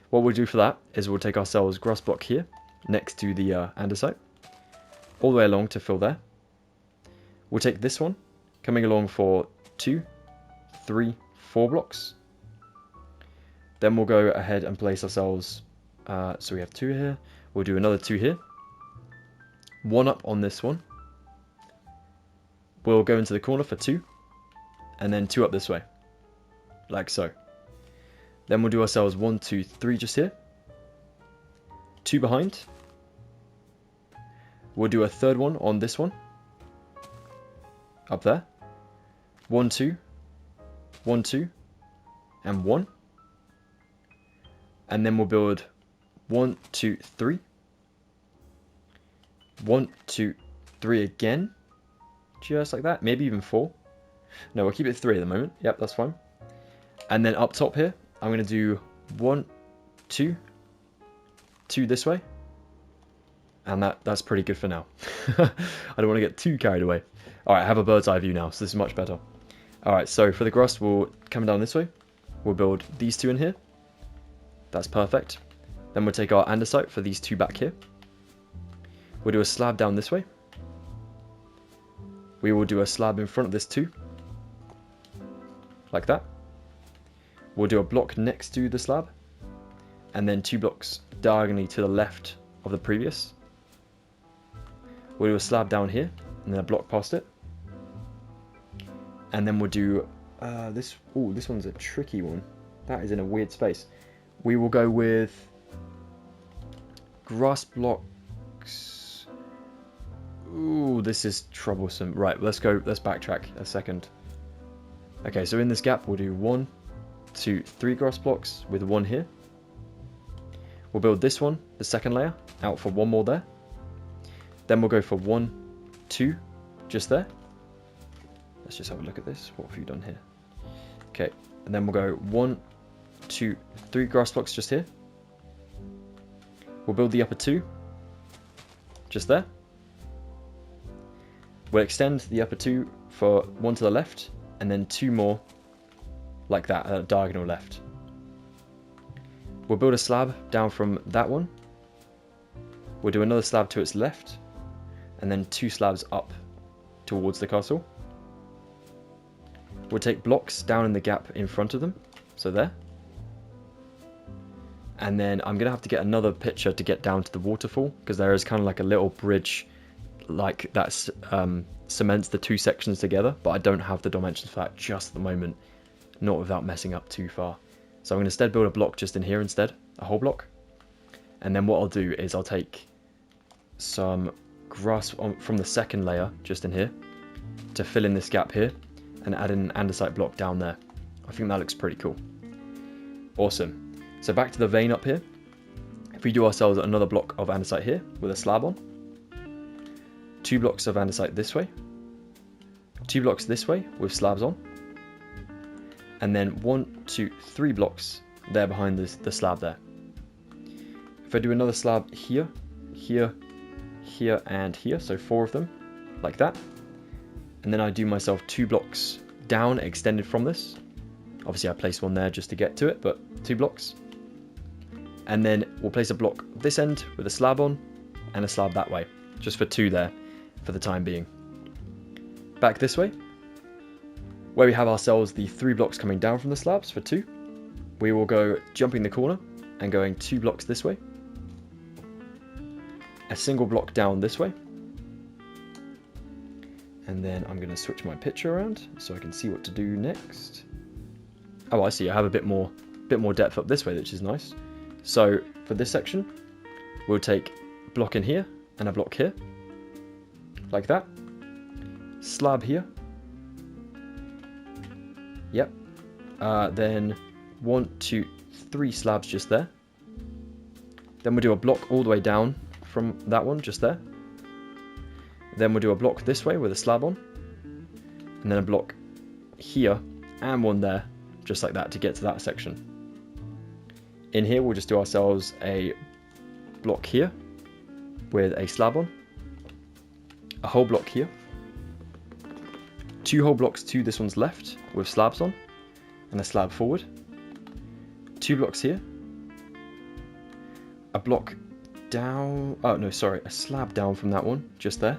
What we'll do for that is we'll take ourselves grass block here, next to the andesite, all the way along to fill there. We'll take this one, coming along for 2, 3, 4 blocks. Then we'll go ahead and place ourselves, so we have 2 here, we'll do another 2 here, 1 up on this one, we'll go into the corner for 2, and then 2 up this way, like so. Then we'll do ourselves 1, 2, 3 just here, 2 behind, we'll do a third one on this one, up there, 1, 2, 1, 2, and 1. And then we'll build 1, 2, 3, 1, 2, 3 again, just like that, maybe even 4. No, we'll keep it 3 at the moment. Yep, that's fine. And then up top here, I'm going to do 1, 2, 2 this way, and that's pretty good for now. I don't want to get too carried away. Alright, I have a bird's eye view now, so this is much better. Alright, so for the grass, we'll come down this way, we'll build these 2 in here. That's perfect. Then we'll take our andesite for these 2 back here. We'll do a slab down this way. We will do a slab in front of this 2. Like that. We'll do a block next to the slab. And then 2 blocks diagonally to the left of the previous. We'll do a slab down here. And then a block past it. And then we'll do this. Oh, this one's a tricky one. That is in a weird space. We will go with grass blocks. Ooh, this is troublesome. Right, let's backtrack a second. Okay, so in this gap, we'll do 1, 2, 3 grass blocks with 1 here. We'll build this one, the second layer, out for 1 more there. Then we'll go for 1, 2, just there. Let's just have a look at this. What have you done here? Okay, and then we'll go 1, 2, 3 grass blocks just here. We'll build the upper 2 just there. We'll extend the upper 2 for 1 to the left, and then 2 more like that at a diagonal left. We'll build a slab down from that one. We'll do another slab to its left, and then 2 slabs up towards the castle. We'll take blocks down in the gap in front of them, so there. And then I'm going to have to get another picture to get down to the waterfall, because there is kind of like a little bridge like that cements the 2 sections together, but I don't have the dimensions for that just at the moment, not without messing up too far. So I'm going to instead build a block just in here instead, a whole block. And then what I'll do is I'll take some grass from the second layer just in here to fill in this gap here, and add in an andesite block down there. I think that looks pretty cool. Awesome. So back to the vein up here. If we do ourselves another block of andesite here with a slab on, 2 blocks of andesite this way, 2 blocks this way with slabs on, and then 1, 2, 3 blocks there behind the slab there. If I do another slab here, here, here, and here, so 4 of them, like that, and then I do myself 2 blocks down extended from this. Obviously I place one there just to get to it, but 2 blocks. And then we'll place a block this end with a slab on, and a slab that way, just for 2 there for the time being. Back this way, where we have ourselves the 3 blocks coming down from the slabs for 2, we will go jumping the corner and going 2 blocks this way, a single block down this way, and then I'm going to switch my picture around so I can see what to do next. Oh, I see, I have a bit more depth up this way, which is nice. So for this section, we'll take a block in here and a block here, like that. Slab here. Yep. Then 1, 2, 3 slabs just there. Then we'll do a block all the way down from that one just there. Then we'll do a block this way with a slab on, and then a block here and one there, just like that, to get to that section. In here we'll just do ourselves a block here with a slab on, a whole block here, 2 whole blocks to this one's left with slabs on, and a slab forward, 2 blocks here, a block down, oh no, sorry, a slab down from that one, just there,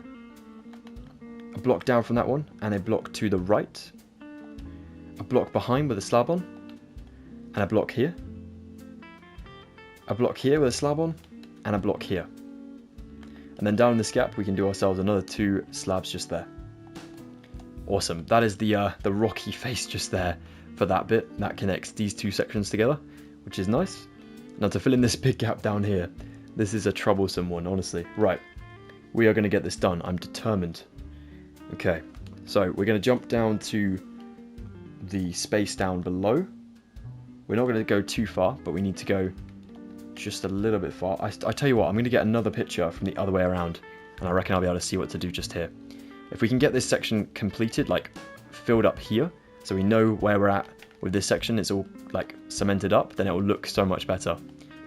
a block down from that one, and a block to the right, a block behind with a slab on, and a block here with a slab on, and a block here. And then down in this gap we can do ourselves another 2 slabs just there. Awesome. That is the rocky face just there for that bit. That connects these 2 sections together, which is nice. Now to fill in this big gap down here, this is a troublesome one, honestly. Right, we are going to get this done. I'm determined. Okay, so we're going to jump down to the space down below. We're not going to go too far, but we need to go just a little bit far. I tell you what, I'm going to get another picture from the other way around, and I reckon I'll be able to see what to do just here. If we can get this section completed, like filled up here, so we know where we're at with this section, it's all like cemented up, then it will look so much better.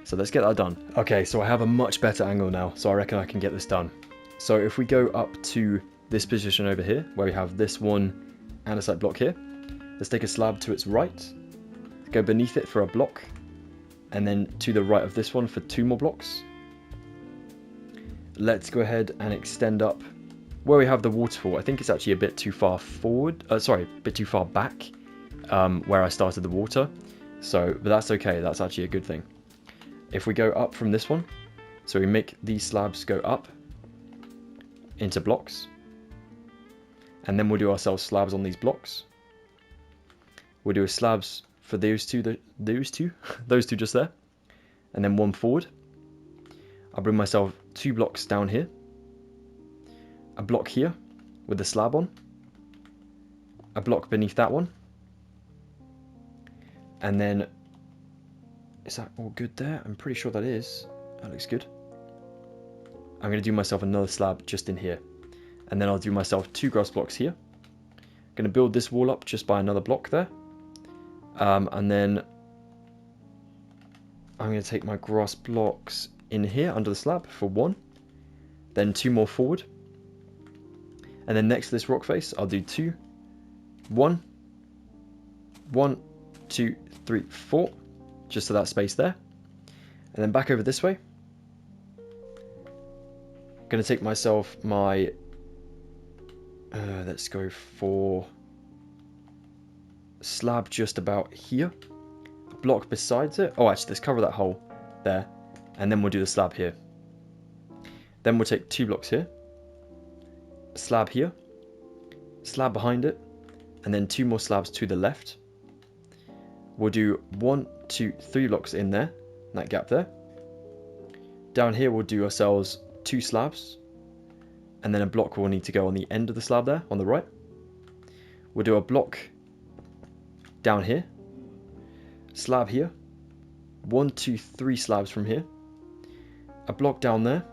So let's get that done. Okay, so I have a much better angle now, so I reckon I can get this done. So if we go up to this position over here, where we have this one and a side block here, let's take a slab to its right, go beneath it for a block, and then to the right of this one for 2 more blocks. Let's go ahead and extend up where we have the waterfall. I think it's actually a bit too far forward, a bit too far back, where I started the water. But that's okay, that's actually a good thing. If we go up from this one, so we make these slabs go up into blocks, and then we'll do ourselves slabs on these blocks. We'll do a slabs for those two just there, and then 1 forward. I'll bring myself 2 blocks down here, a block here with a slab on, a block beneath that one, and then, is that all good there? I'm pretty sure that is. That looks good. I'm going to do myself another slab just in here, and then I'll do myself 2 grass blocks here. I'm going to build this wall up just by another block there. And then I'm going to take my grass blocks in here under the slab for 1, then 2 more forward, and then next to this rock face I'll do 2, 1, 1, 2, 3, 4, just to that space there, and then back over this way. I'm going to take myself my, let's go for slab just about here, a block besides it. Oh, actually, let's cover that hole there, and then we'll do the slab here. Then we'll take 2 blocks here, a slab here, slab behind it, and then 2 more slabs to the left. We'll do 1, 2, 3 blocks in there, that gap there. Down here we'll do ourselves 2 slabs, and then a block will need to go on the end of the slab there on the right. We'll do a block down here, slab here, 1, 2, 3 slabs from here, a block down there,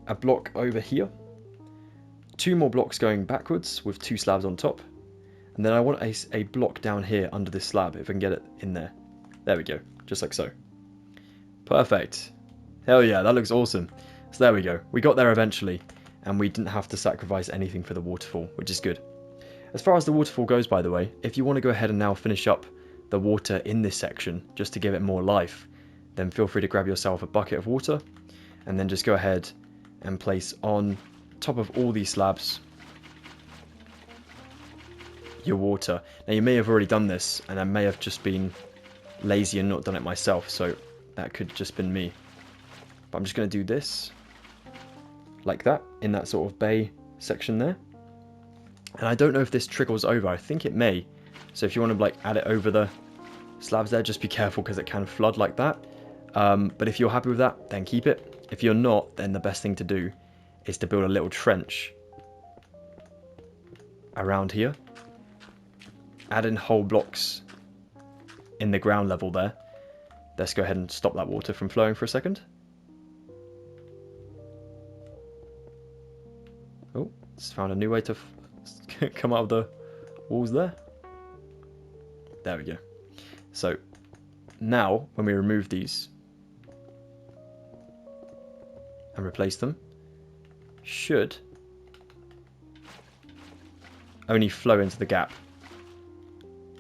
a block over here, 2 more blocks going backwards with 2 slabs on top, and then I want a block down here under this slab, if I can get it in there. There we go, just like so. Perfect. Hell yeah, that looks awesome. So there we go, we got there eventually, and we didn't have to sacrifice anything for the waterfall, which is good. As far as the waterfall goes, by the way, if you want to go ahead and now finish up the water in this section, just to give it more life, then feel free to grab yourself a bucket of water, and then just go ahead and place on top of all these slabs your water. Now you may have already done this, and I may have just been lazy and not done it myself, so that could just been me. But I'm just going to do this, like that, in that sort of bay section there. And I don't know if this trickles over, I think it may. So if you want to like add it over the slabs there, just be careful because it can flood like that. But if you're happy with that, then keep it. If you're not, then the best thing to do is to build a little trench around here. Add in whole blocks in the ground level there. Let's go ahead and stop that water from flowing for a second. Just found a new way to come out of the walls there. There we go. So now when we remove these and replace them, should only flow into the gap.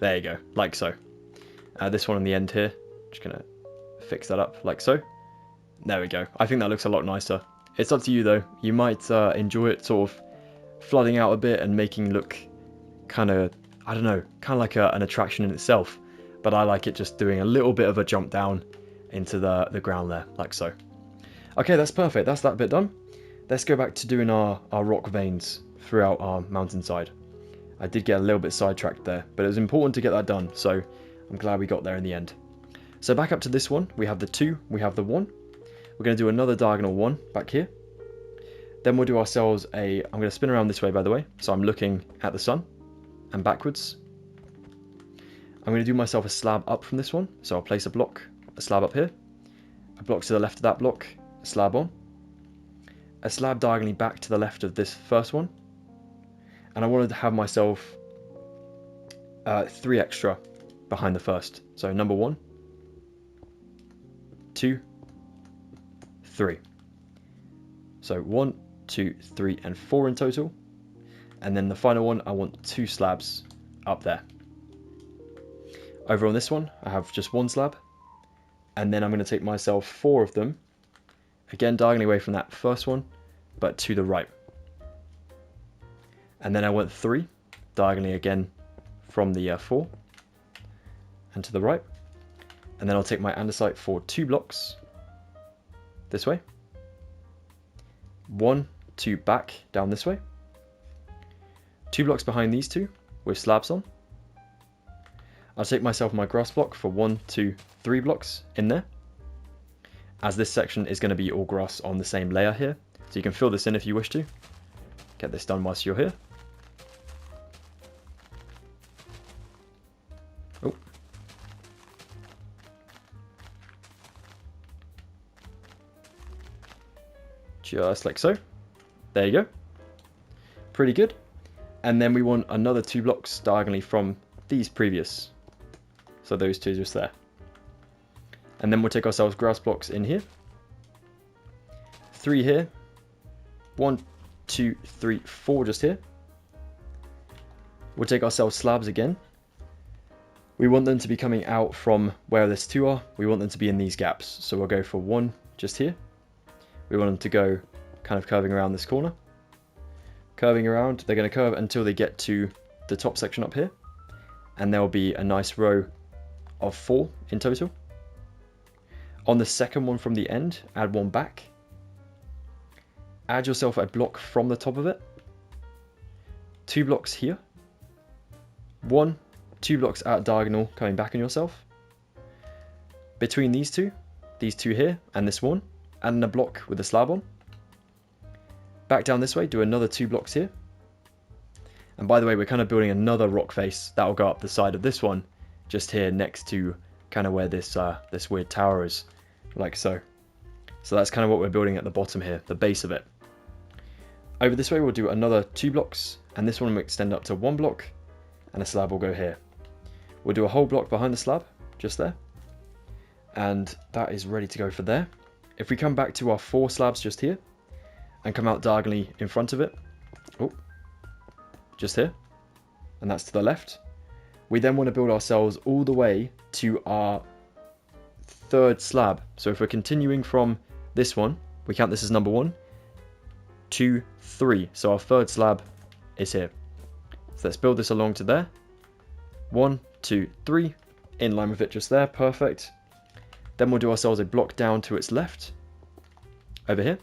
There you go, like so. This one on the end here, just gonna fix that up like so. There we go. I think that looks a lot nicer. It's up to you though. You might enjoy it sort of flooding out a bit and making look kind of, I don't know, kind of like an attraction in itself. But I like it just doing a little bit of a jump down into the ground there, like so. Okay, that's perfect. That's that bit done. Let's go back to doing our rock veins throughout our mountainside. I did get a little bit sidetracked there, but it was important to get that done, so I'm glad we got there in the end. So back up to this one, we have the 2, we have the 1. We're going to do another diagonal 1 back here. Then we'll do ourselves I'm going to spin around this way, by the way, so I'm looking at the sun and backwards. I'm going to do myself a slab up from this one, so I'll place a slab up here, a block to the left of that block, a slab on, a slab diagonally back to the left of this first one, and I wanted to have myself 3 extra behind the first. So number 1, 2, 3. So 1, 2, 3, and 4 in total. And then the final one, I want 2 slabs up there. Over on this one, I have just 1 slab. And then I'm going to take myself 4 of them, again diagonally away from that first one, but to the right. And then I want 3 diagonally again from the 4 and to the right. And then I'll take my andesite for 2 blocks this way, 1, 2 back down this way, 2 blocks behind these 2 with slabs on. I'll take myself my grass block for 1, 2, 3 blocks in there, as this section is going to be all grass on the same layer here, so you can fill this in if you wish to. Get this done whilst you're here. Oh. Just like so. There you go. Pretty good. And then we want another 2 blocks diagonally from these previous. So those 2 just there. And then we'll take ourselves grass blocks in here. 3 here. 1, 2, 3, 4 just here. We'll take ourselves slabs again. We want them to be coming out from where this 2 are. We want them to be in these gaps. So we'll go for 1 just here. We want them to go kind of curving around this corner. Curving around. They're going to curve until they get to the top section up here. And there will be a nice row of 4 in total. On the second one from the end, add 1 back. Add yourself a block from the top of it. 2 blocks here. 1, 2 blocks at diagonal coming back on yourself. Between these 2 here and this one, add a block with a slab on. Back down this way, do another 2 blocks here. And by the way, we're kind of building another rock face that will go up the side of this one, just here next to kind of where this this weird tower is, like so. So that's kind of what we're building at the bottom here, the base of it. Over this way, we'll do another 2 blocks, and this one will extend up to 1 block, and a slab will go here. We'll do a whole block behind the slab, just there. And that is ready to go for there. If we come back to our 4 slabs just here, and come out diagonally in front of it, oh, just here, and that's to the left. We then want to build ourselves all the way to our 3rd slab. So if we're continuing from this one, we count this as number 1, 2, 3. So our 3rd slab is here. So let's build this along to there. 1, 2, 3, in line with it just there, perfect. Then we'll do ourselves a block down to its left, over here.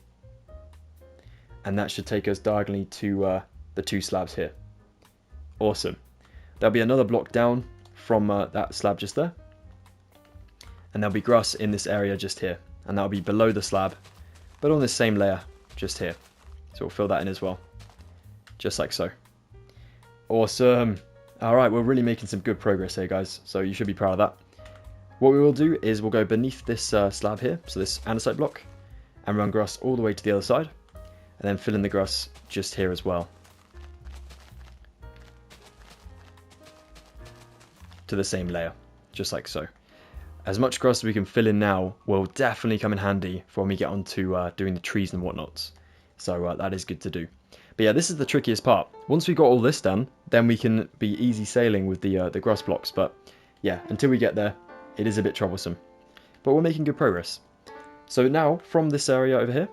And that should take us diagonally to the 2 slabs here. Awesome. There'll be another block down from that slab just there. And there'll be grass in this area just here. And that'll be below the slab, but on this same layer just here. So we'll fill that in as well. Just like so. Awesome. Alright, we're really making some good progress here, guys. So you should be proud of that. What we will do is we'll go beneath this slab here, so this andesite block, and run grass all the way to the other side. And then fill in the grass just here as well. to the same layer, just like so. As much grass as we can fill in now will definitely come in handy for when we get onto doing the trees and whatnots. So that is good to do. But yeah, this is the trickiest part. Once we got all this done, then we can be easy sailing with the grass blocks. But yeah, until we get there, it is a bit troublesome. But we're making good progress. So now, from this area over here,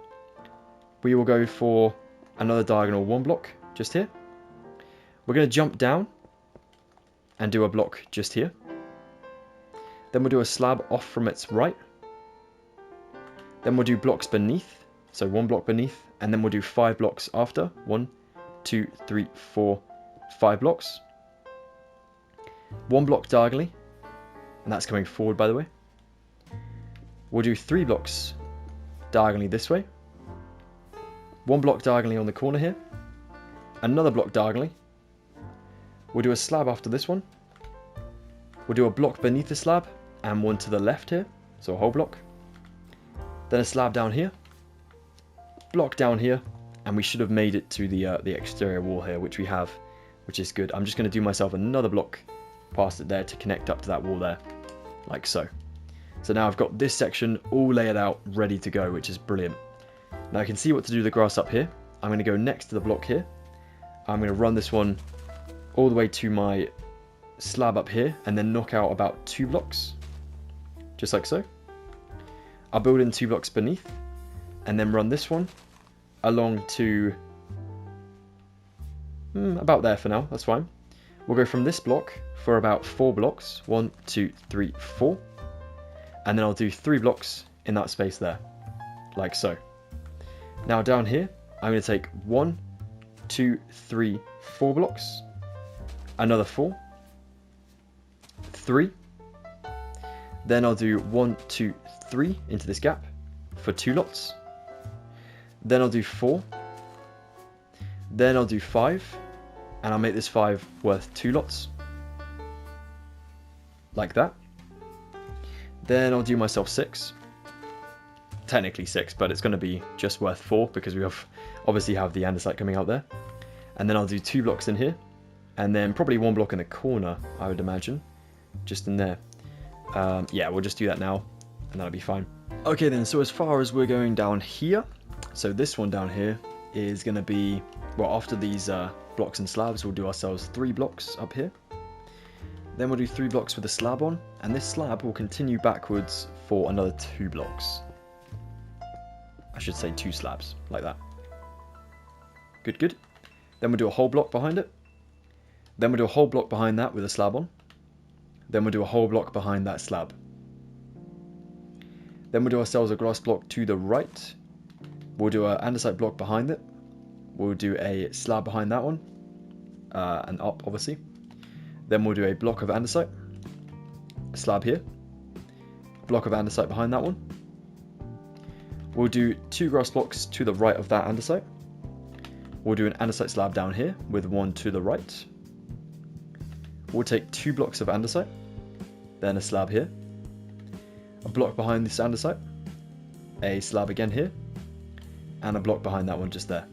we will go for another diagonal 1 block just here. We're going to jump down and do a block just here. Then we'll do a slab off from its right. Then we'll do blocks beneath. So 1 block beneath. And then we'll do 5 blocks after. 1, 2, 3, 4, 5 blocks. 1 block diagonally. And that's coming forward, by the way. We'll do 3 blocks diagonally this way. 1 block diagonally on the corner here. Another block diagonally. We'll do a slab after this one. We'll do a block beneath the slab. And 1 to the left here, so a whole block. Then a slab down here, block down here, and we should have made it to the exterior wall here, which we have, which is good. I'm just going to do myself another block past it there to connect up to that wall there, like so. So now I've got this section all laid out, ready to go, which is brilliant. Now I can see what to do with the grass up here. I'm going to go next to the block here. I'm going to run this one all the way to my slab up here, and then knock out about 2 blocks. Just like so. I'll build in 2 blocks beneath, and then run this one along to about there for now. That's fine. We'll go from this block for about 4 blocks. 1, 2, 3, 4. And then I'll do 3 blocks in that space there. Like so. Now down here, I'm going to take 1, 2, 3, 4 blocks. Another 4. 3. Then I'll do 1, 2, 3 into this gap for 2 lots. Then I'll do 4. Then I'll do 5. And I'll make this 5 worth 2 lots. Like that. Then I'll do myself 6. Technically 6, but it's going to be just worth 4 because we obviously have the andesite coming out there. And then I'll do 2 blocks in here. And then probably 1 block in the corner, I would imagine. Just in there. Yeah, we'll just do that now, and that'll be fine. Okay then, so as far as we're going down here, so this one down here is going to be, well, after these blocks and slabs, we'll do ourselves 3 blocks up here. Then we'll do 3 blocks with a slab on, and this slab will continue backwards for another 2 blocks. I should say 2 slabs, like that. Good, good. Then we'll do a whole block behind it. Then we'll do a whole block behind that with a slab on. Then we'll do a whole block behind that slab. Then we'll do ourselves a grass block to the right. We'll do an andesite block behind it. We'll do a slab behind that one. And up, obviously. Then we'll do a block of andesite. A slab here. A block of andesite behind that one. We'll do 2 grass blocks to the right of that andesite. We'll do an andesite slab down here with 1 to the right. We'll take 2 blocks of andesite. Then a slab here. A block behind this andesite. A slab again here. And a block behind that one just there.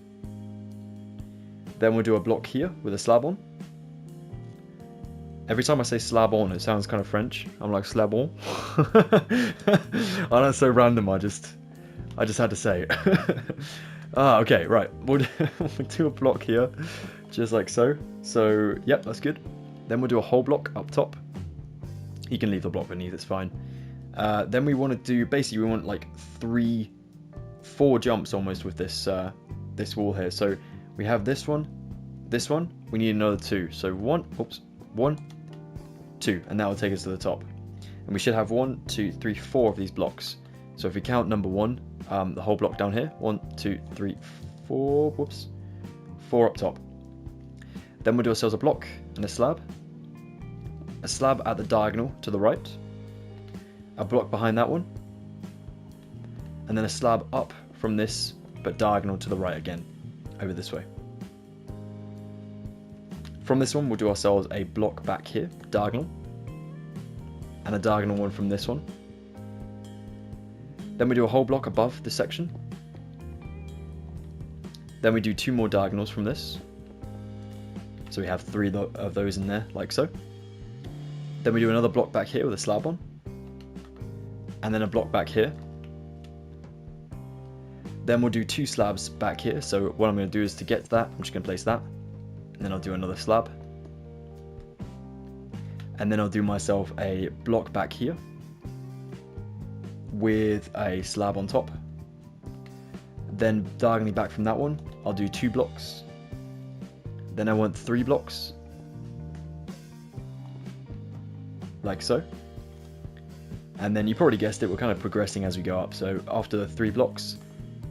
Then we'll do a block here with a slab on. Every time I say slab on, it sounds kind of French. I'm like, slab on? I know it's so random, I just had to say it. Okay, right. We'll do a block here, just like so. So, yep, that's good. Then we'll do a whole block up top. You can leave the block beneath, it's fine. Then we want to do, basically we want like 4 jumps almost with this this wall here. So we have this one, we need another 2. So 1, 2, and that will take us to the top. And we should have 1, 2, 3, 4 of these blocks. So if we count number 1, the whole block down here, 1, 2, 3, 4, 4 up top. Then we'll do ourselves a block and a slab at the diagonal to the right, a block behind that one, and then a slab up from this, but diagonal to the right again, over this way. From this one, we'll do ourselves a block back here, diagonal, and a diagonal one from this one. Then we do a whole block above this section. Then we do 2 more diagonals from this. So we have 3 of those in there, like so. Then we do another block back here with a slab on. And then a block back here. Then we'll do 2 slabs back here. So what I'm going to do is to get to that, I'm just going to place that. And then I'll do another slab. And then I'll do myself a block back here with a slab on top. Then diagonally back from that one, I'll do 2 blocks. Then I want 3 blocks. Like so. And then you probably guessed it, we're kind of progressing as we go up. So after the 3 blocks,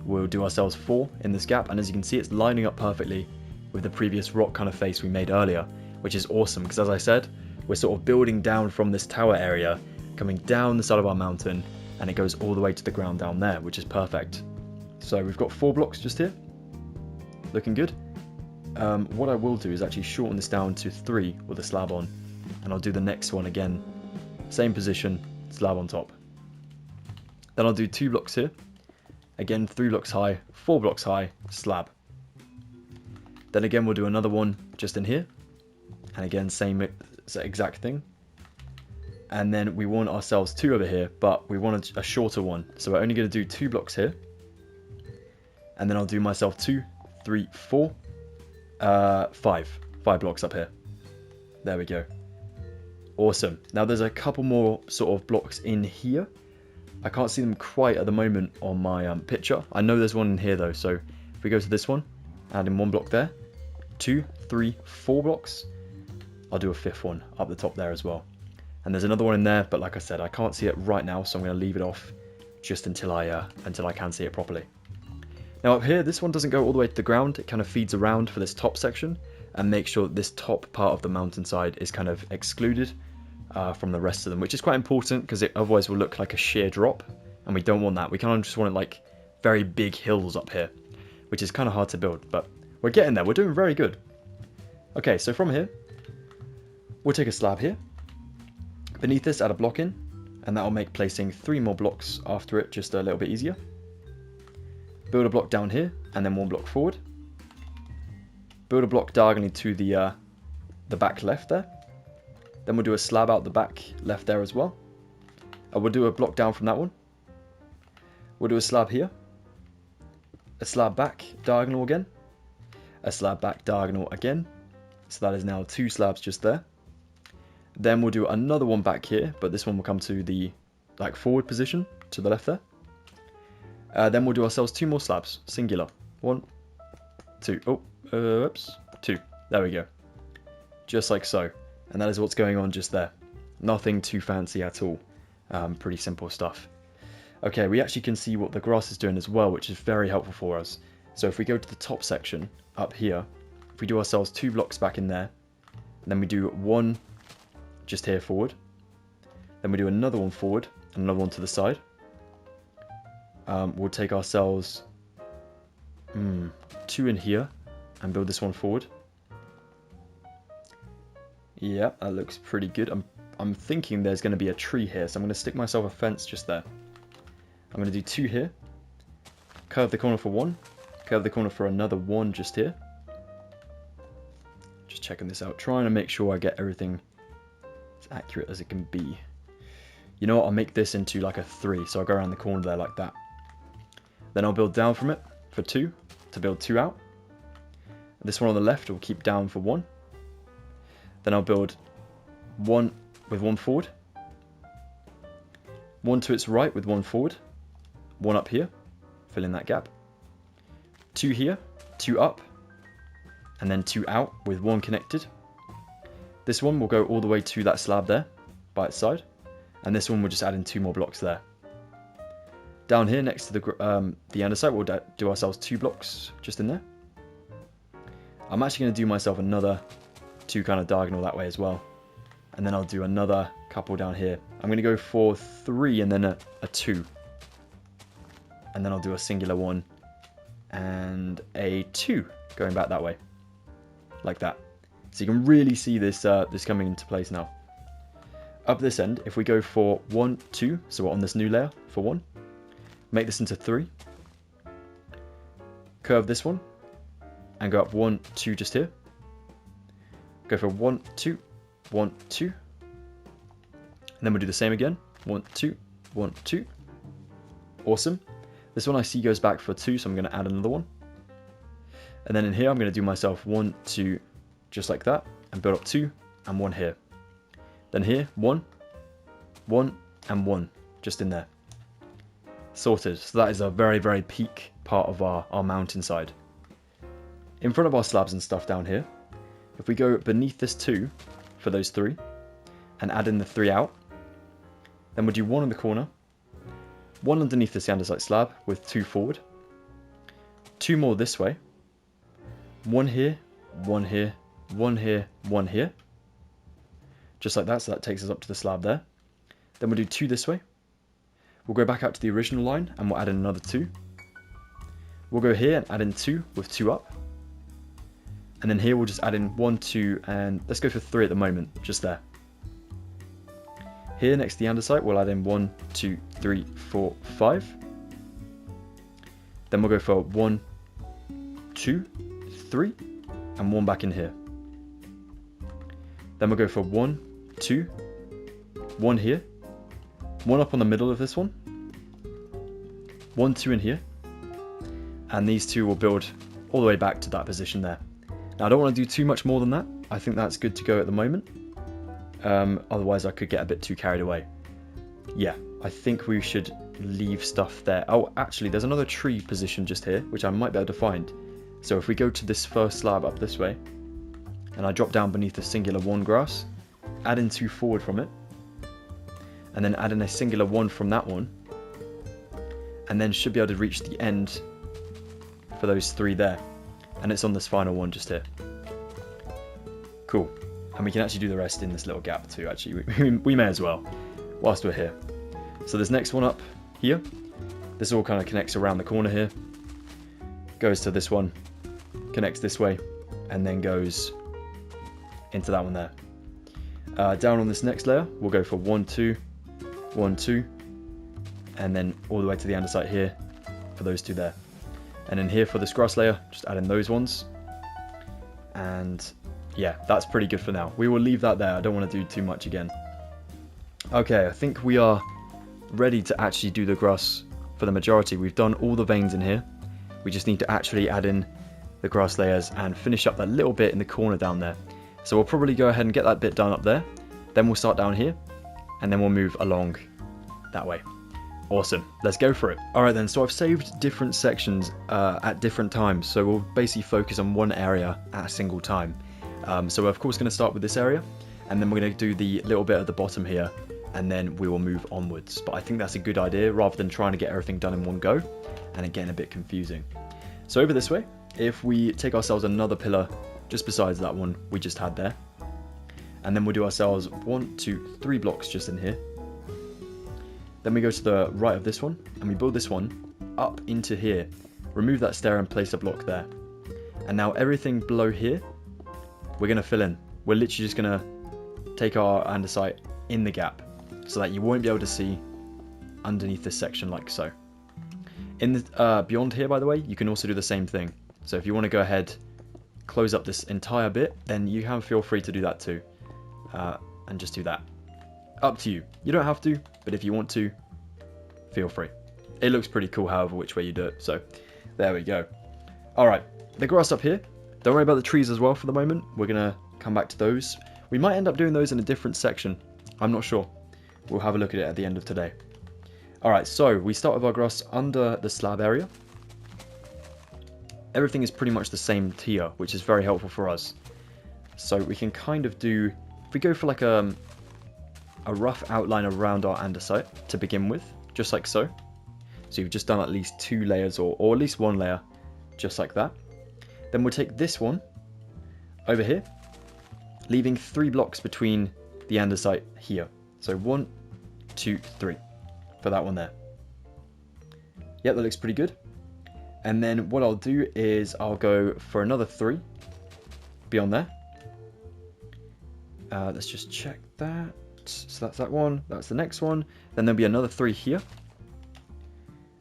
we'll do ourselves 4 in this gap. And as you can see, it's lining up perfectly with the previous rock kind of face we made earlier, which is awesome. Because as I said, we're sort of building down from this tower area, coming down the side of our mountain, and it goes all the way to the ground down there, which is perfect. So we've got 4 blocks just here. Looking good. What I will do is actually shorten this down to 3 with a slab on. And I'll do the next one again. Same position, slab on top. Then I'll do 2 blocks here. Again, 3 blocks high, 4 blocks high, slab. Then again, we'll do another one just in here. And again, same exact thing. And then we want ourselves 2 over here, but we want a shorter one. So we're only going to do 2 blocks here. And then I'll do myself 2, 3, 4, 5 blocks up here. There we go. Awesome. Now there's a couple more sort of blocks in here. I can't see them quite at the moment on my picture. I know there's one in here though. So if we go to this one, add in 1 block there, 2, 3, 4 blocks. I'll do a 5th one up the top there as well. And there's another one in there, but like I said, I can't see it right now, so I'm going to leave it off just until I can see it properly. Now up here, this one doesn't go all the way to the ground. It kind of feeds around for this top section and make sure that this top part of the mountainside is kind of excluded from the rest of them, which is quite important because it otherwise will look like a sheer drop, and we don't want that. We kind of just want it like very big hills up here, which is kind of hard to build, but we're getting there. We're doing very good. Okay, so from here, we'll take a slab here. Beneath this, add a block in, and that will make placing 3 more blocks after it just a little bit easier. Build a block down here, and then 1 block forward. Build a block diagonally to the back left there. Then we'll do a slab out the back left there as well. We'll do a block down from that one. We'll do a slab here. A slab back, diagonal again. A slab back, diagonal again. So that is now 2 slabs just there. Then we'll do another one back here, but this one will come to the forward position to the left there. Then we'll do ourselves 2 more slabs, singular. 1, 2, oops, 2. There we go. Just like so. And that is what's going on just there. Nothing too fancy at all. Pretty simple stuff. Okay, we actually can see what the grass is doing as well, which is very helpful for us. So if we go to the top section up here, if we do ourselves 2 blocks back in there, and then we do 1 just here forward, then we do another one forward and another one to the side. We'll take ourselves 2 in here and build this one forward. Yeah, that looks pretty good. I'm thinking there's going to be a tree here, so I'm going to stick myself a fence just there. I'm going to do 2 here, curve the corner for 1, curve the corner for another 1 just here. Just checking this out, trying to make sure I get everything as accurate as it can be. You know what, I'll make this into like a 3, so I'll go around the corner there like that. Then I'll build down from it for 2, to build 2 out. This one on the left will keep down for 1. Then I'll build 1 with 1 forward. 1 to its right with 1 forward. 1 up here, fill in that gap. 2 here, 2 up. And then 2 out with 1 connected. This one will go all the way to that slab there, by its side. And this one will just add in 2 more blocks there. Down here next to the andesite, we'll do ourselves 2 blocks just in there. I'm actually going to do myself another 2 kind of diagonal that way as well. And then I'll do another couple down here. I'm going to go for 3 and then a 2. And then I'll do a singular 1 and a 2 going back that way. Like that. So you can really see this this coming into place now. Up this end, if we go for 1, 2, so we're on this new layer for 1. Make this into 3. Curve this one. And go up 1, 2 just here. Go for 1, 2, 1, 2. And then we'll do the same again. 1, 2, 1, 2. Awesome. This one I see goes back for 2, so I'm going to add another one. And then in here, I'm going to do myself 1, 2, just like that, and build up 2, and 1 here. Then here, 1, 1, and 1, just in there. Sorted. So that is a very, very peak part of our mountainside. In front of our slabs and stuff down here, if we go beneath this 2 for those 3, and add in the 3 out, then we'll do 1 in the corner, 1 underneath this andesite slab with 2 forward, 2 more this way, 1 here, 1 here, 1 here, 1 here, just like that, so that takes us up to the slab there. Then we'll do 2 this way, we'll go back out to the original line and we'll add in another 2. We'll go here and add in 2 with 2 up, and then here we'll just add in 1, 2, and let's go for 3 at the moment, just there. Here next to the andesite, we'll add in 1, 2, 3, 4, 5. Then we'll go for 1, 2, 3, and 1 back in here. Then we'll go for 1, 2, 1 here, 1 up on the middle of this one, 1, 2 in here, and these 2 will build all the way back to that position there. Now I don't want to do too much more than that. I think that's good to go at the moment. Otherwise I could get a bit too carried away. Yeah, I think we should leave stuff there. Oh, actually there's another tree position just here, which I might be able to find. So if we go to this first slab up this way, and I drop down beneath the singular 1 grass, add in 2 forward from it, and then add in a singular 1 from that one, and then should be able to reach the end for those 3 there. And it's on this final one just here. Cool. And we can actually do the rest in this little gap too, actually. We may as well, whilst we're here. So this next one up here, this all kind of connects around the corner here, goes to this one, connects this way, and then goes into that one there. Down on this next layer, we'll go for 1, 2, 1, 2, and then all the way to the andesite here for those 2 there. And then here for this grass layer, just add in those ones. And yeah, that's pretty good for now. We will leave that there. I don't want to do too much again. Okay, I think we are ready to actually do the grass for the majority. We've done all the veins in here. We just need to actually add in the grass layers and finish up that little bit in the corner down there. So we'll probably go ahead and get that bit done up there. Then we'll start down here, and then we'll move along that way. Awesome, let's go for it. Alright then, so I've saved different sections at different times, so we'll basically focus on one area at a single time. So we're of course going to start with this area, and then we're going to do the little bit at the bottom here, and then we will move onwards. But I think that's a good idea, rather than trying to get everything done in one go, and it getting a bit confusing. So over this way, if we take ourselves another pillar just besides that one we just had there, and then we'll do ourselves 1, 2, 3 blocks just in here. Then we go to the right of this one, and we build this one up into here. Remove that stair and place a block there. And now everything below here, we're going to fill in. We're literally just going to take our andesite in the gap, so that you won't be able to see underneath this section like so. In the, beyond here, by the way, you can also do the same thing. So if you want to go ahead, close up this entire bit, then you can feel free to do that too. And just do that. Up to you. You don't have to, but if you want to, feel free. It looks pretty cool however which way you do it, so there we go. Alright, the grass up here. Don't worry about the trees as well for the moment. We're going to come back to those. We might end up doing those in a different section. I'm not sure. We'll have a look at it at the end of today. Alright, so we start with our grass under the slab area. Everything is pretty much the same tier, which is very helpful for us. So we can kind of do, if we go for like a rough outline around our andesite to begin with, just like so. So you've just done at least 2 layers, or at least 1 layer, just like that. Then we'll take this one over here, leaving 3 blocks between the andesite here. So 1, 2, 3 for that one there. Yep, that looks pretty good. And then what I'll do is I'll go for another 3 beyond there. Let's just check that. So that's that one, that's the next one. Then there'll be another 3 here.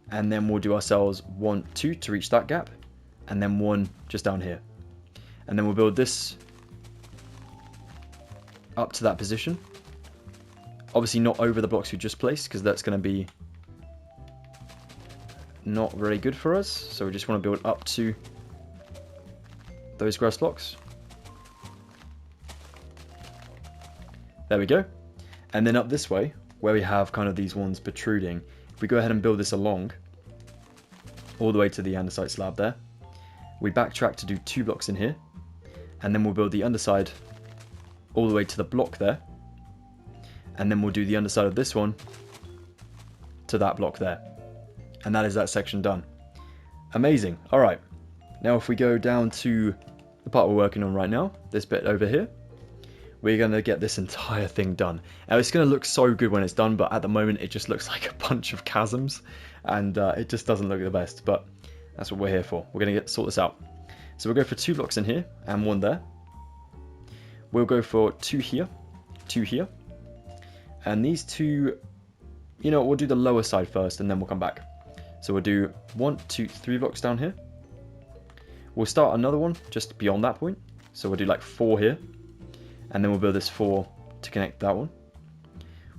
And then we'll do ourselves 1, 2 to reach that gap. And then 1 just down here. And then we'll build this up to that position. Obviously not over the blocks we just placed, because that's going to be not very good for us. So we just want to build up to those grass blocks. There we go. And then up this way, where we have kind of these ones protruding, if we go ahead and build this along, all the way to the andesite slab there, we backtrack to do 2 blocks in here, and then we'll build the underside all the way to the block there, and then we'll do the underside of this one to that block there. And that is that section done. Amazing. Alright, now if we go down to the part we're working on right now, this bit over here, we're going to get this entire thing done. Now it's going to look so good when it's done, but at the moment it just looks like a bunch of chasms, and it just doesn't look the best, but that's what we're here for. We're going to sort this out. So we'll go for 2 blocks in here, and 1 there. We'll go for 2 here, 2 here, and these 2, you know, we'll do the lower side first, and then we'll come back. So we'll do 1, 2, 3 blocks down here. We'll start another one just beyond that point, so we'll do like 4 here. And then we'll build this 4 to connect that one.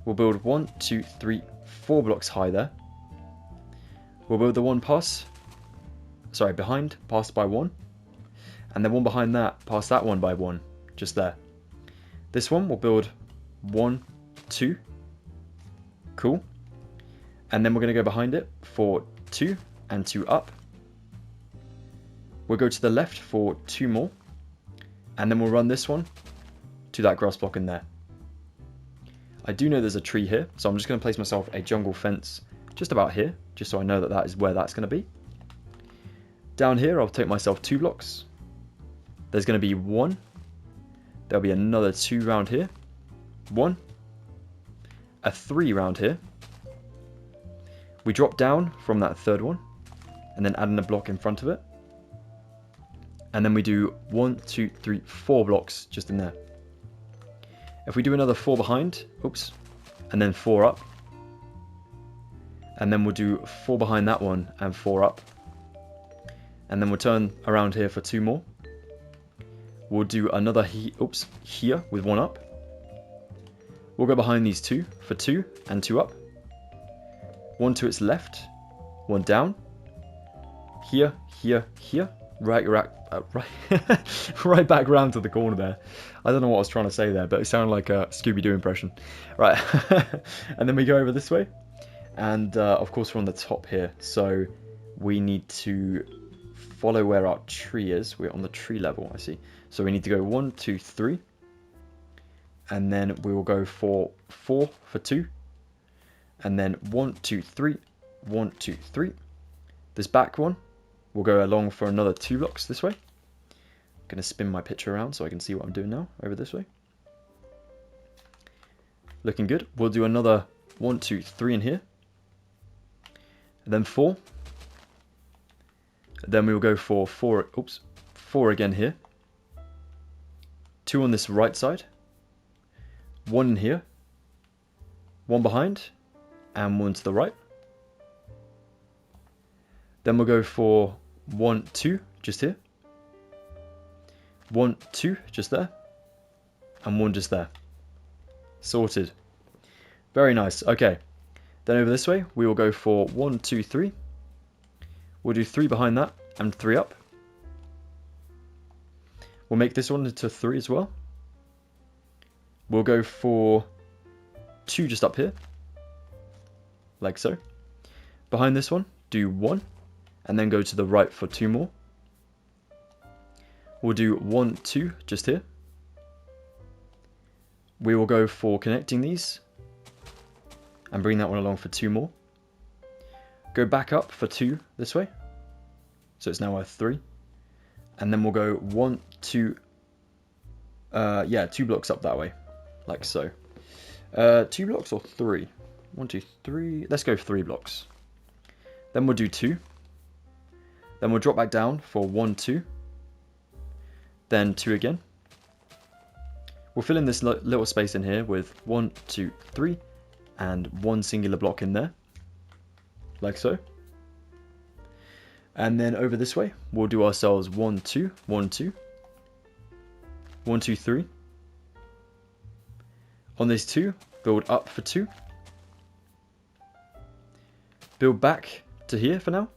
We'll build 1, 2, 3, 4 blocks high there. We'll build the one behind, passed by 1. And then one behind that, past that one by 1, just there. This one we'll build 1, 2. Cool. And then we're going to go behind it for 2 and 2 up. We'll go to the left for 2 more. And then we'll run this one to that grass block in there. I do know there's a tree here, so I'm just going to place myself a jungle fence just about here, just so I know that that is where that's going to be. Down here I'll take myself 2 blocks. There's going to be 1. There'll be another 2 round here. 1. A 3 round here. We drop down from that 3rd one, and then add in a block in front of it. And then we do 1, 2, 3, 4 blocks just in there. If we do another 4 behind, oops, and then 4 up, and then we'll do 4 behind that one and 4 up, and then we'll turn around here for 2 more. We'll do another here with 1 up. We'll go behind these 2 for 2 and 2 up. 1 to its left, 1 down. Here, here, here. Right back round to the corner there. I don't know what I was trying to say there, but it sounded like a Scooby-Doo impression. Right, and then we go over this way, and of course we're on the top here, so we need to follow where our tree is. We're on the tree level, I see. So we need to go 1, 2, 3, and then we will go for 4 for 2, and then 1, 2, 3, 1, 2, 3. This back one, we'll go along for another 2 blocks this way. I'm going to spin my picture around so I can see what I'm doing now over this way. Looking good. We'll do another 1, 2, 3 in here. And then 4. Then we will go for 4 again here. 2 on this right side. 1 in here. 1 behind. And 1 to the right. Then we'll go for 1, 2, just here. 1, 2, just there. And 1 just there. Sorted. Very nice. Okay. Then over this way, we will go for 1, 2, 3. We'll do 3 behind that and 3 up. We'll make this one into 3 as well. We'll go for 2 just up here. Like so. Behind this one, do 1. And then go to the right for 2 more. We'll do 1, 2 just here. We will go for connecting these. And bring that one along for 2 more. Go back up for 2 this way. So it's now a 3. And then we'll go 1, 2. 2 blocks up that way. Like so. 2 blocks or 3? 1, 2, 3. Let's go 3 blocks. Then we'll do 2. Then we'll drop back down for 1, 2. Then 2 again. We'll fill in this little space in here with 1, 2, 3. And 1 singular block in there. Like so. And then over this way, we'll do ourselves 1, 2, 1, 2. 1, 2, 3. On this 2, build up for 2. Build back to here for now.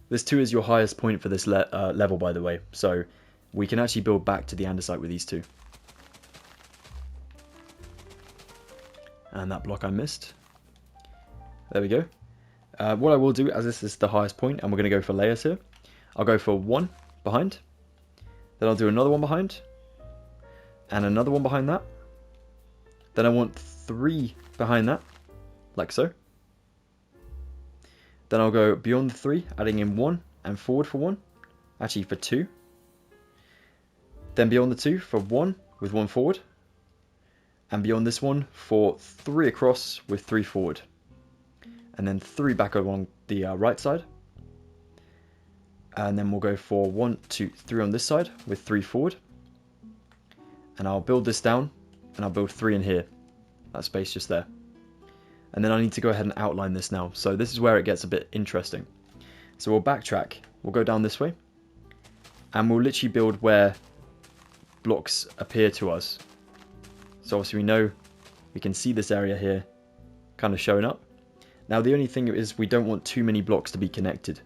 This 2 is your highest point for this level, by the way, so we can actually build back to the andesite with these 2. And that block I missed. There we go. What I will do, as this is the highest point, and we're going to go for layers here, I'll go for 1 behind, then I'll do another one behind, and another one behind that. Then I want 3 behind that, like so. Then I'll go beyond the 3, adding in 1 and forward for 1, actually for 2. Then beyond the 2 for 1 with 1 forward, and beyond this one for 3 across with 3 forward, and then 3 back along the right side. And then we'll go for 1, 2, 3 on this side with 3 forward. And I'll build this down, and I'll build 3 in here. That space just there. And then I need to go ahead and outline this now. So this is where it gets a bit interesting. So we'll backtrack. We'll go down this way. And we'll literally build where blocks appear to us. So obviously we know, we can see this area here kind of showing up. Now the only thing is we don't want too many blocks to be connected.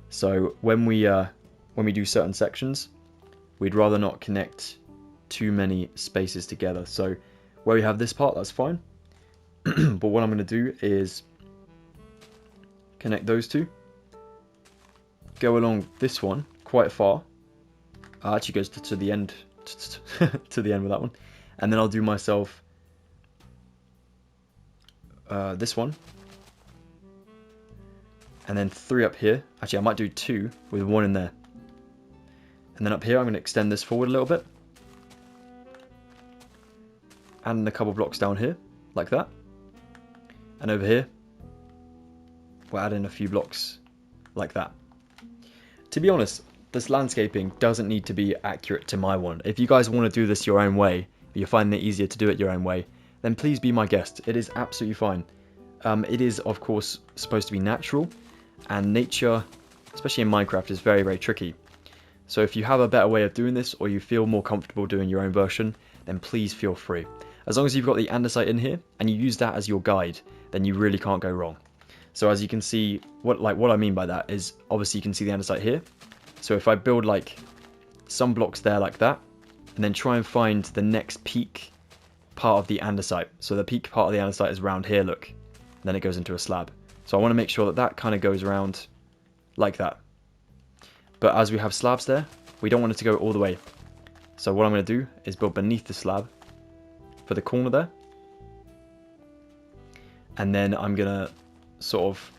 So when we do certain sections, we'd rather not connect too many spaces together. So where we have this part, that's fine. But what I'm going to do is connect those 2. Go along this one quite far. Actually goes to the end, to the end with that one. And then I'll do myself this one. And then 3 up here. Actually, I might do 2 with 1 in there. And then up here, I'm going to extend this forward a little bit. And a couple blocks down here, like that. And over here, we'll add in a few blocks like that. To be honest, this landscaping doesn't need to be accurate to my one. If you guys want to do this your own way, if you're finding it easier to do it your own way, then please be my guest. It is absolutely fine. It is, of course, supposed to be natural, and nature, especially in Minecraft, is very, very tricky. So if you have a better way of doing this, or you feel more comfortable doing your own version, then please feel free. As long as you've got the andesite in here, and you use that as your guide, then you really can't go wrong. So as you can see, what I mean by that is, obviously you can see the andesite here. So if I build like some blocks there like that, and then try and find the next peak part of the andesite. So the peak part of the andesite is around here, look. And then it goes into a slab. So I want to make sure that that kind of goes around like that. But as we have slabs there, we don't want it to go all the way. So what I'm going to do is build beneath the slab for the corner there. And then I'm going to sort of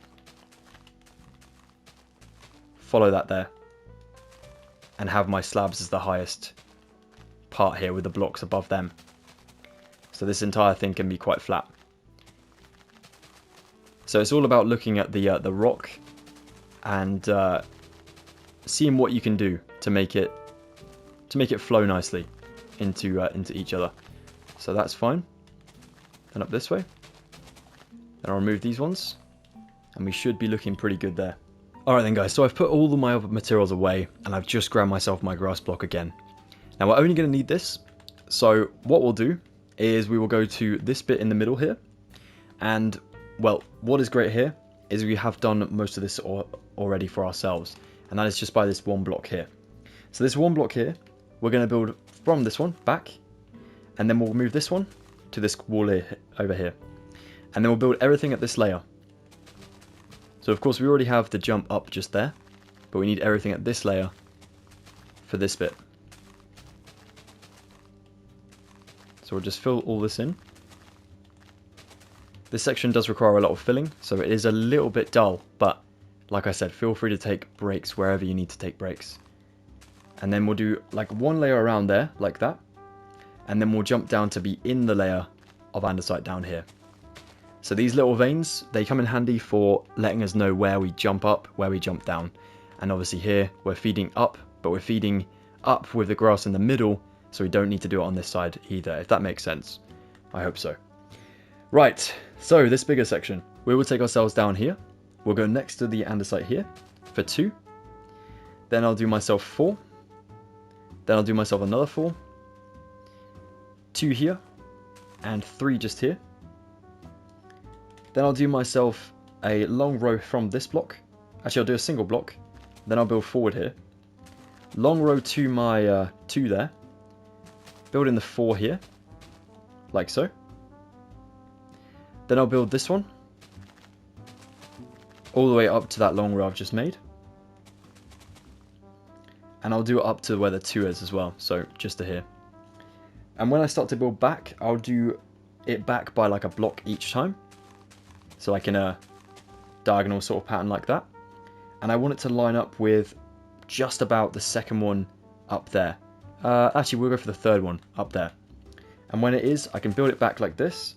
follow that there. And have my slabs as the highest part here with the blocks above them. So this entire thing can be quite flat. So it's all about looking at the rock and seeing what you can do to make it flow nicely into each other. So that's fine. Then up this way. Then I'll remove these ones, and we should be looking pretty good there. Alright then guys, so I've put all of my other materials away, and I've just grabbed myself my grass block again. Now we're only going to need this, so what we'll do is we will go to this bit in the middle here, and well, what is great here is we have done most of this already for ourselves, and that is just by this one block here. So this one block here, we're going to build from this one back, and then we'll move this one to this wall here, over here, and then we'll build everything at this layer. So of course we already have the jump up just there, but we need everything at this layer for this bit. So we'll just fill all this in. This section does require a lot of filling, so it is a little bit dull, but like I said, feel free to take breaks wherever you need to take breaks. And then we'll do like one layer around there, like that, and then we'll jump down to be in the layer of andesite down here. So these little veins, they come in handy for letting us know where we jump up, where we jump down. And obviously here, we're feeding up, but we're feeding up with the grass in the middle, so we don't need to do it on this side either, if that makes sense. I hope so. Right, so this bigger section, we will take ourselves down here. We'll go next to the andesite here for 2. Then I'll do myself 4. Then I'll do myself another 4. 2 here. and 3 just here. Then I'll do myself a long row from this block. Actually, I'll do a single block. Then I'll build forward here. Long row to my 2 there. Build in the 4 here. Like so. Then I'll build this one. All the way up to that long row I've just made. And I'll do it up to where the 2 is as well. So just to here. And when I start to build back, I'll do it back by like a block each time. So like in a diagonal sort of pattern like that. And I want it to line up with just about the second one up there. Actually, we'll go for the third one up there. And when it is, I can build it back like this.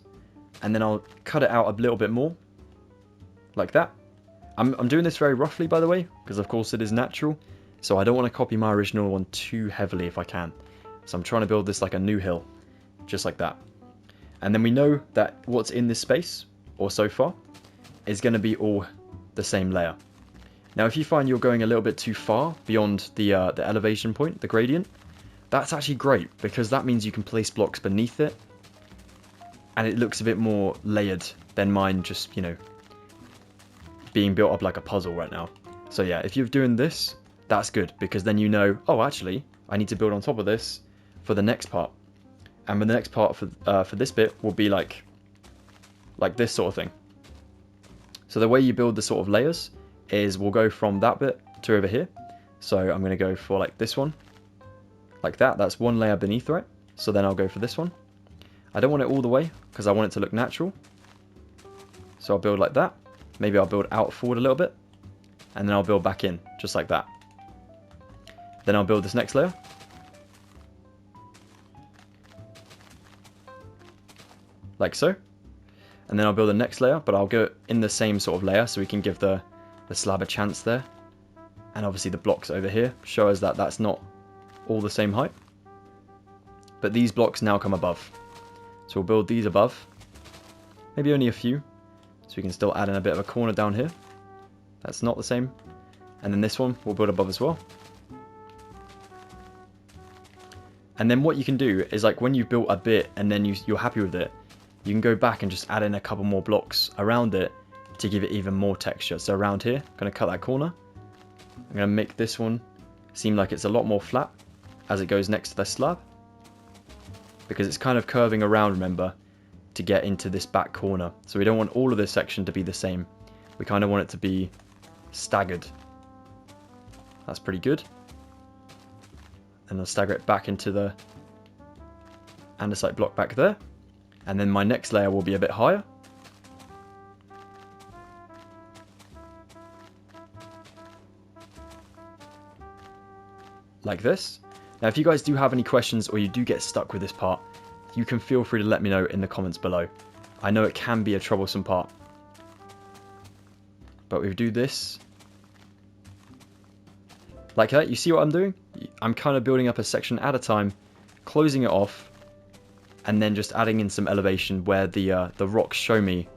And then I'll cut it out a little bit more. Like that. I'm doing this very roughly, by the way, because of course it is natural. So I don't want to copy my original one too heavily if I can. So I'm trying to build this like a new hill. Just like that. And then we know that what's in this space, or so far, is going to be all the same layer. Now if you find you're going a little bit too far beyond the elevation point, the gradient, that's actually great, because that means you can place blocks beneath it. And it looks a bit more layered than mine just, you know, being built up like a puzzle right now. So yeah, if you're doing this, that's good, because then you know, oh actually, I need to build on top of this for the next part. And the next part for this bit will be like this sort of thing. So the way you build the sort of layers is we'll go from that bit to over here. So I'm going to go for like this one. Like that. That's one layer beneath, right? So then I'll go for this one. I don't want it all the way because I want it to look natural. So I'll build like that. Maybe I'll build out forward a little bit. And then I'll build back in, just like that. Then I'll build this next layer. Like so. And then I'll build the next layer, but I'll go in the same sort of layer so we can give the slab a chance there. And obviously the blocks over here show us that that's not all the same height. But these blocks now come above. So we'll build these above. Maybe only a few. So we can still add in a bit of a corner down here. That's not the same. And then this one we'll build above as well. And then what you can do is like when you've built a bit and then you're happy with it, you can go back and just add in a couple more blocks around it to give it even more texture. So around here, I'm going to cut that corner. I'm going to make this one seem like it's a lot more flat as it goes next to the slab. Because it's kind of curving around, remember, to get into this back corner. So we don't want all of this section to be the same. We kind of want it to be staggered. That's pretty good. And I'll stagger it back into the andesite block back there. And then my next layer will be a bit higher. Like this. Now if you guys do have any questions or you do get stuck with this part, you can feel free to let me know in the comments below. I know it can be a troublesome part. But we do this. Like that, you see what I'm doing? I'm kind of building up a section at a time, closing it off, and then just adding in some elevation where the rocks show me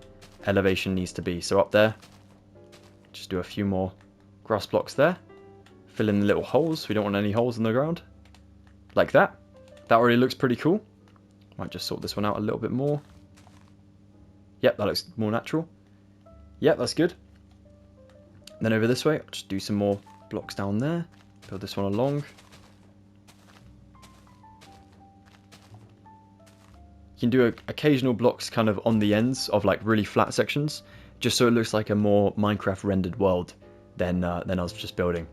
elevation needs to be. So up there, just do a few more grass blocks there. Fill in the little holes. We don't want any holes in the ground. Like that. That already looks pretty cool. Might just sort this one out a little bit more. Yep, that looks more natural. Yep, that's good. And then over this way, I'll just do some more blocks down there. Build this one along. You can do occasional blocks kind of on the ends of like really flat sections, just so it looks like a more Minecraft rendered world than I was just building.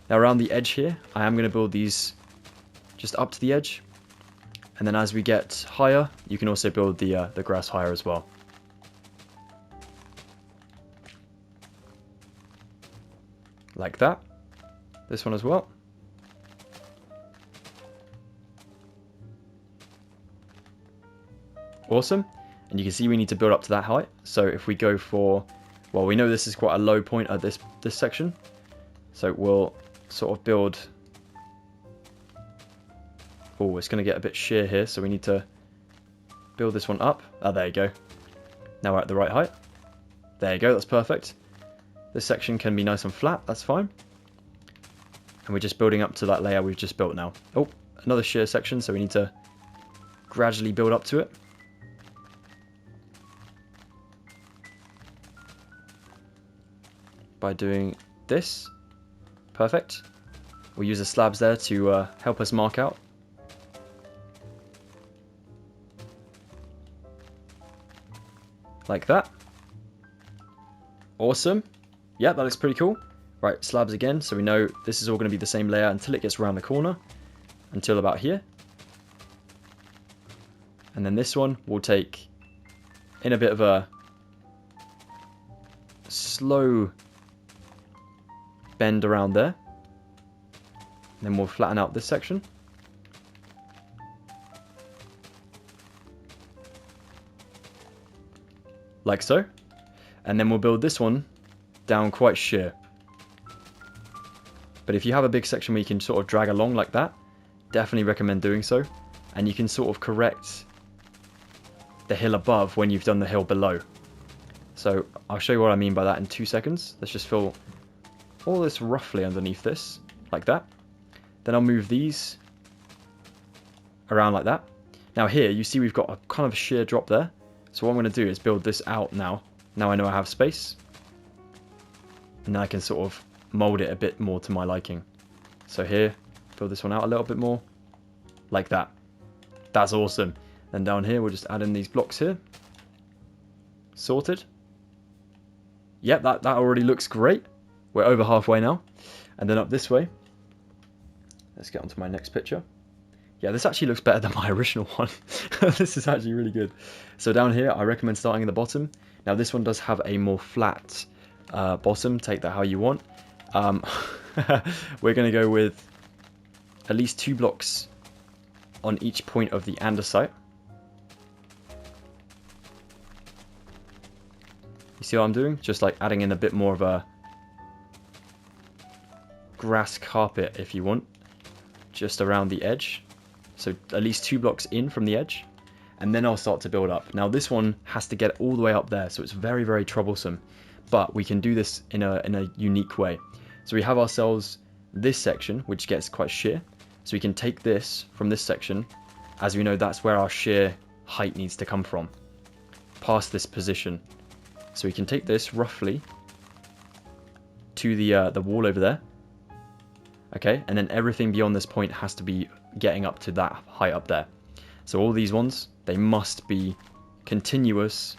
Now around the edge here, I am going to build these just up to the edge. And then as we get higher, you can also build the grass higher as well. Like that. This one as well. Awesome. And you can see we need to build up to that height. So if we go for, well, we know this is quite a low point at this section. So we'll sort of build. Oh, it's going to get a bit sheer here, so we need to build this one up. Oh, there you go. Now we're at the right height. There you go, that's perfect. This section can be nice and flat, that's fine. And we're just building up to that layer we've just built now. Oh, another sheer section, so we need to gradually build up to it. by doing this. Perfect. We'll use the slabs there to help us mark out. Like that. Awesome. Yeah, that looks pretty cool. Right, slabs again, so we know this is all going to be the same layer until it gets around the corner. Until about here. And then this one we'll take in a bit of a slow bend around there. And then we'll flatten out this section. Like so. And then we'll build this one down quite sheer. But if you have a big section where you can sort of drag along like that, definitely recommend doing so. And you can sort of correct the hill above when you've done the hill below. So I'll show you what I mean by that in 2 seconds. Let's just fill all this roughly underneath this, like that. Then I'll move these around like that. Now here, you see we've got a kind of sheer drop there. So what I'm going to do is build this out now. Now I know I have space. And then I can sort of mold it a bit more to my liking. So here, build this one out a little bit more. Like that. That's awesome. Then down here, we'll just add in these blocks here. Sorted. Yep, that already looks great. We're over halfway now. And then up this way. Let's get onto my next picture. Yeah, this actually looks better than my original one. This is actually really good. So down here, I recommend starting at the bottom. Now this one does have a more flat bottom. Take that how you want. We're going to go with at least 2 blocks on each point of the andesite. You see what I'm doing? Just like adding in a bit more of a grass carpet, if you want, just around the edge. So at least 2 blocks in from the edge, and then I'll start to build up. Now this one has to get all the way up there, so it's very, very troublesome. But we can do this in a unique way. So we have ourselves this section, which gets quite sheer. So we can take this from this section, as we know that's where our sheer height needs to come from, past this position. So we can take this roughly to the wall over there. Okay, and then everything beyond this point has to be getting up to that height up there. So all these ones, they must be continuous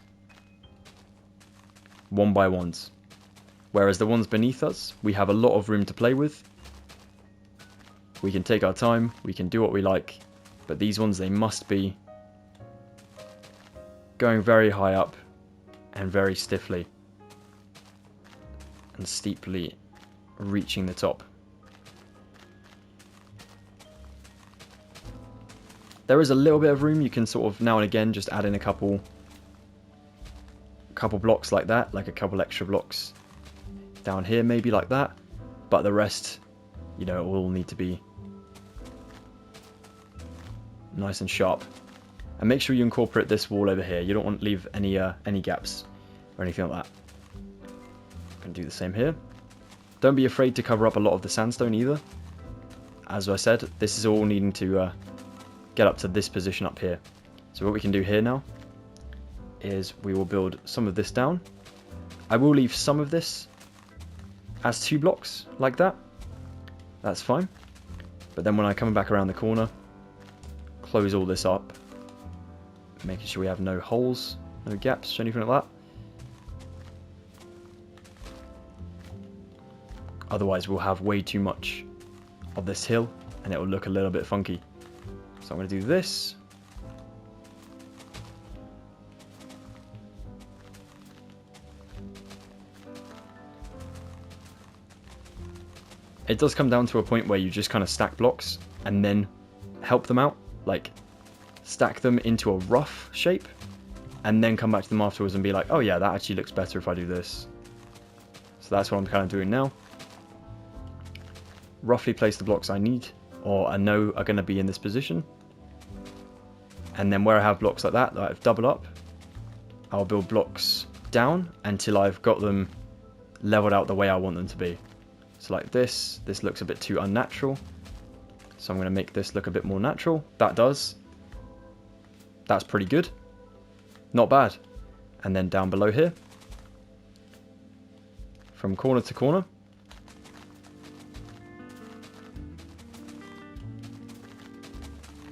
1x1s. Whereas the ones beneath us, we have a lot of room to play with. We can take our time, we can do what we like, but these ones, they must be going very high up and very stiffly and steeply reaching the top. There is a little bit of room. You can sort of now and again just add in a couple blocks like that, like a couple extra blocks down here maybe like that, but the rest, you know, all need to be nice and sharp. And make sure you incorporate this wall over here. You don't want to leave any gaps or anything like that. I'm going to do the same here. Don't be afraid to cover up a lot of the sandstone either. As I said, this is all needing to get up to this position up here. So what we can do here now is we will build some of this down. I will leave some of this as 2 blocks like that. That's fine. But then when I come back around the corner, close all this up, making sure we have no holes, no gaps, anything like that. Otherwise we'll have way too much of this hill and it will look a little bit funky. So I'm going to do this. It does come down to a point where you just kind of stack blocks and then help them out. Like stack them into a rough shape and then come back to them afterwards and be like, oh yeah, that actually looks better if I do this. So that's what I'm kind of doing now. Roughly place the blocks I need or I know are going to be in this position. And then where I have blocks like that I've doubled up, I'll build blocks down until I've got them leveled out the way I want them to be. So like this looks a bit too unnatural. So I'm going to make this look a bit more natural. That does. That's pretty good. Not bad. And then down below here, from corner to corner.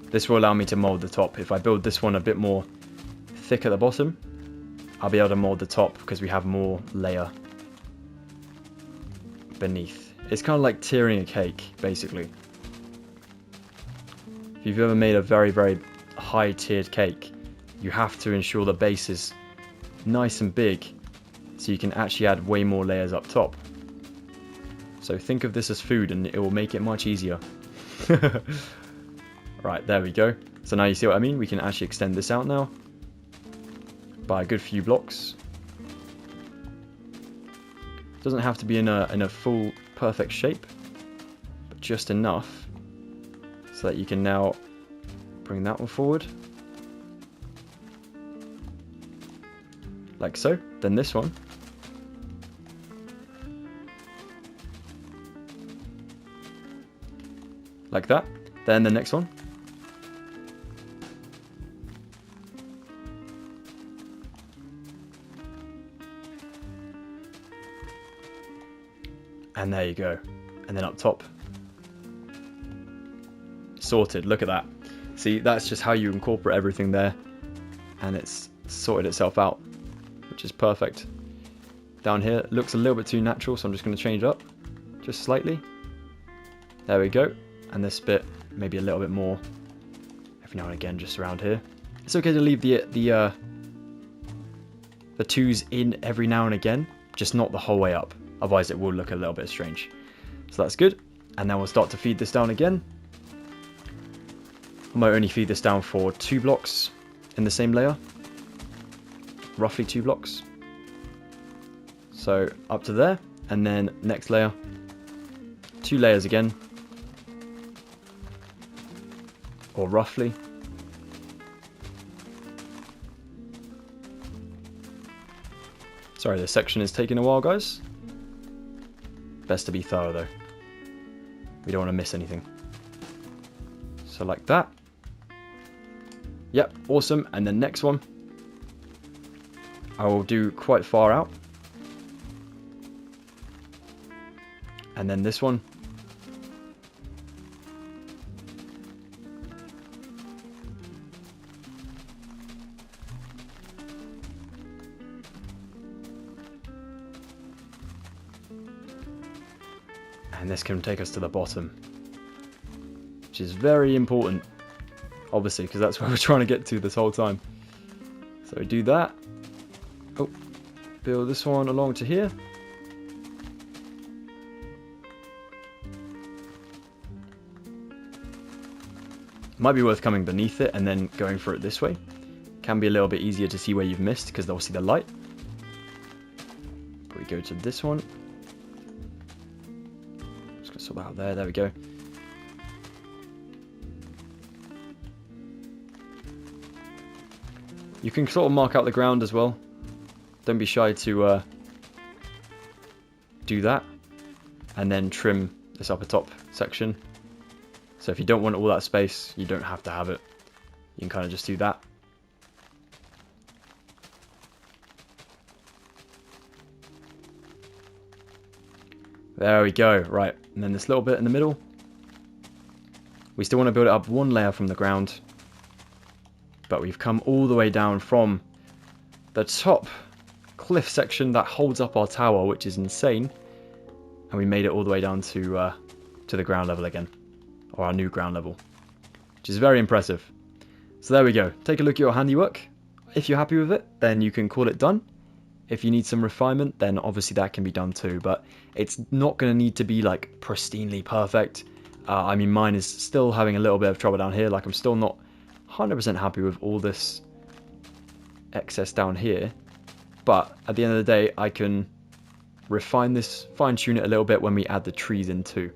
This will allow me to mold the top. If I build this one a bit more thick at the bottom, I'll be able to mold the top because we have more layer beneath. It's kind of like tiering a cake, basically. If you've ever made a very, very high tiered cake, you have to ensure the base is nice and big so you can actually add way more layers up top. So think of this as food and it will make it much easier. Right, there we go. So now you see what I mean? We can actually extend this out now by a good few blocks. Doesn't have to be in a full perfect shape, but just enough so that you can now bring that one forward. Like so. Then this one. Like that. Then the next one. And there you go. And then up top. Sorted. Look at that. See, that's just how you incorporate everything there. And it's sorted itself out, which is perfect. Down here, it looks a little bit too natural, so I'm just going to change it up just slightly. There we go. And this bit, maybe a little bit more every now and again, just around here. It's okay to leave the twos in every now and again, just not the whole way up. Otherwise it will look a little bit strange. So that's good. And then we'll start to feed this down again. I might only feed this down for 2 blocks in the same layer. Roughly 2 blocks. So up to there. And then next layer. 2 layers again. Or roughly. Sorry, this section is taking a while, guys. Best to be thorough though. We don't want to miss anything. So like that. Yep, awesome. And the next one, I will do quite far out. And then this one. And this can take us to the bottom, which is very important, obviously, because that's where we're trying to get to this whole time. So do that. Oh, build this one along to here. Might be worth coming beneath it and then going for it this way. Can be a little bit easier to see where you've missed because they'll see the light. But we go to this one. Sort out there we go. You can sort of mark out the ground as well. Don't be shy to do that. And then trim this upper top section. So if you don't want all that space, you don't have to have it. You can kind of just do that. There we go, right. And then this little bit in the middle. We still want to build it up 1 layer from the ground. But we've come all the way down from the top cliff section that holds up our tower, which is insane. And we made it all the way down to the ground level again. Or our new ground level. Which is very impressive. So there we go. Take a look at your handiwork. If you're happy with it, then you can call it done. If you need some refinement, then obviously that can be done too, but it's not going to need to be like pristinely perfect. I mean, mine is still having a little bit of trouble down here. Like, I'm still not 100% happy with all this excess down here. But at the end of the day, I can refine this, fine-tune it a little bit when we add the trees in too,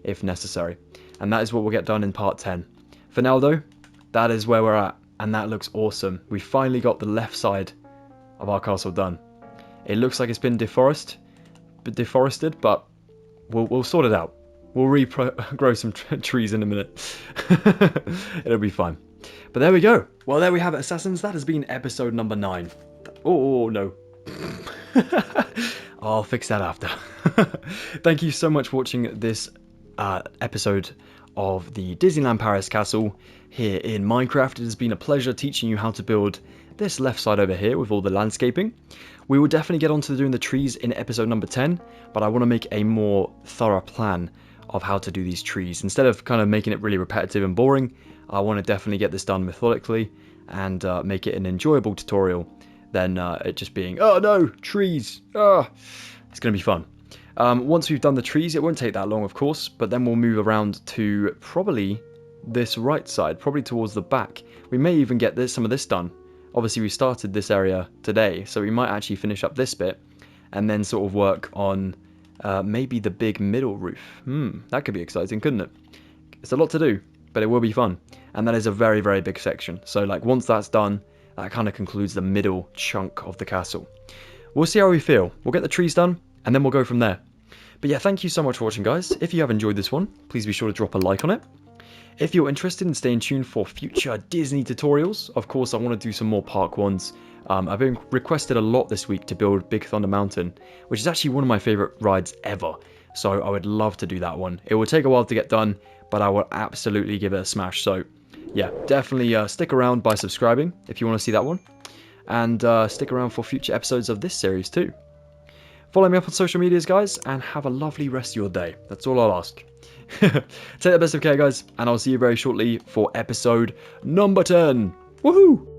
if necessary. And that is what we'll get done in part 10. For now though, that is where we're at, and that looks awesome. We finally got the left side of our castle done. It looks like it's been deforested, but we'll sort it out. We'll regrow some trees in a minute. It'll be fine. But there we go. Well, there we have it, Assassins. That has been episode number 9. Oh, no. I'll fix that after. Thank you so much for watching this episode of the Disneyland Paris Castle here in Minecraft. It has been a pleasure teaching you how to build this left side over here with all the landscaping. We will definitely get on to doing the trees in episode number 10, but I want to make a more thorough plan of how to do these trees. Instead of kind of making it really repetitive and boring, I want to definitely get this done methodically and make it an enjoyable tutorial than it just being, oh no, trees, it's going to be fun. Once we've done the trees, it won't take that long, of course, but then we'll move around to probably this right side, probably towards the back. We may even get some of this done. Obviously, we started this area today, so we might actually finish up this bit and then sort of work on maybe the big middle roof. That could be exciting, couldn't it? It's a lot to do, but it will be fun. And that is a very, very big section. So like once that's done, that kind of concludes the middle chunk of the castle. We'll see how we feel. We'll get the trees done, and then we'll go from there. But yeah, thank you so much for watching, guys. If you have enjoyed this one, please be sure to drop a like on it. If you're interested in staying tuned for future Disney tutorials, of course I want to do some more park ones. I've been requested a lot this week to build Big Thunder Mountain, which is actually one of my favourite rides ever. So I would love to do that one. It will take a while to get done, but I will absolutely give it a smash. So yeah, definitely stick around by subscribing if you want to see that one. And stick around for future episodes of this series too. Follow me up on social medias, guys, and have a lovely rest of your day. That's all I'll ask. Take the best of care, guys, and I'll see you very shortly for episode number 10. Woohoo!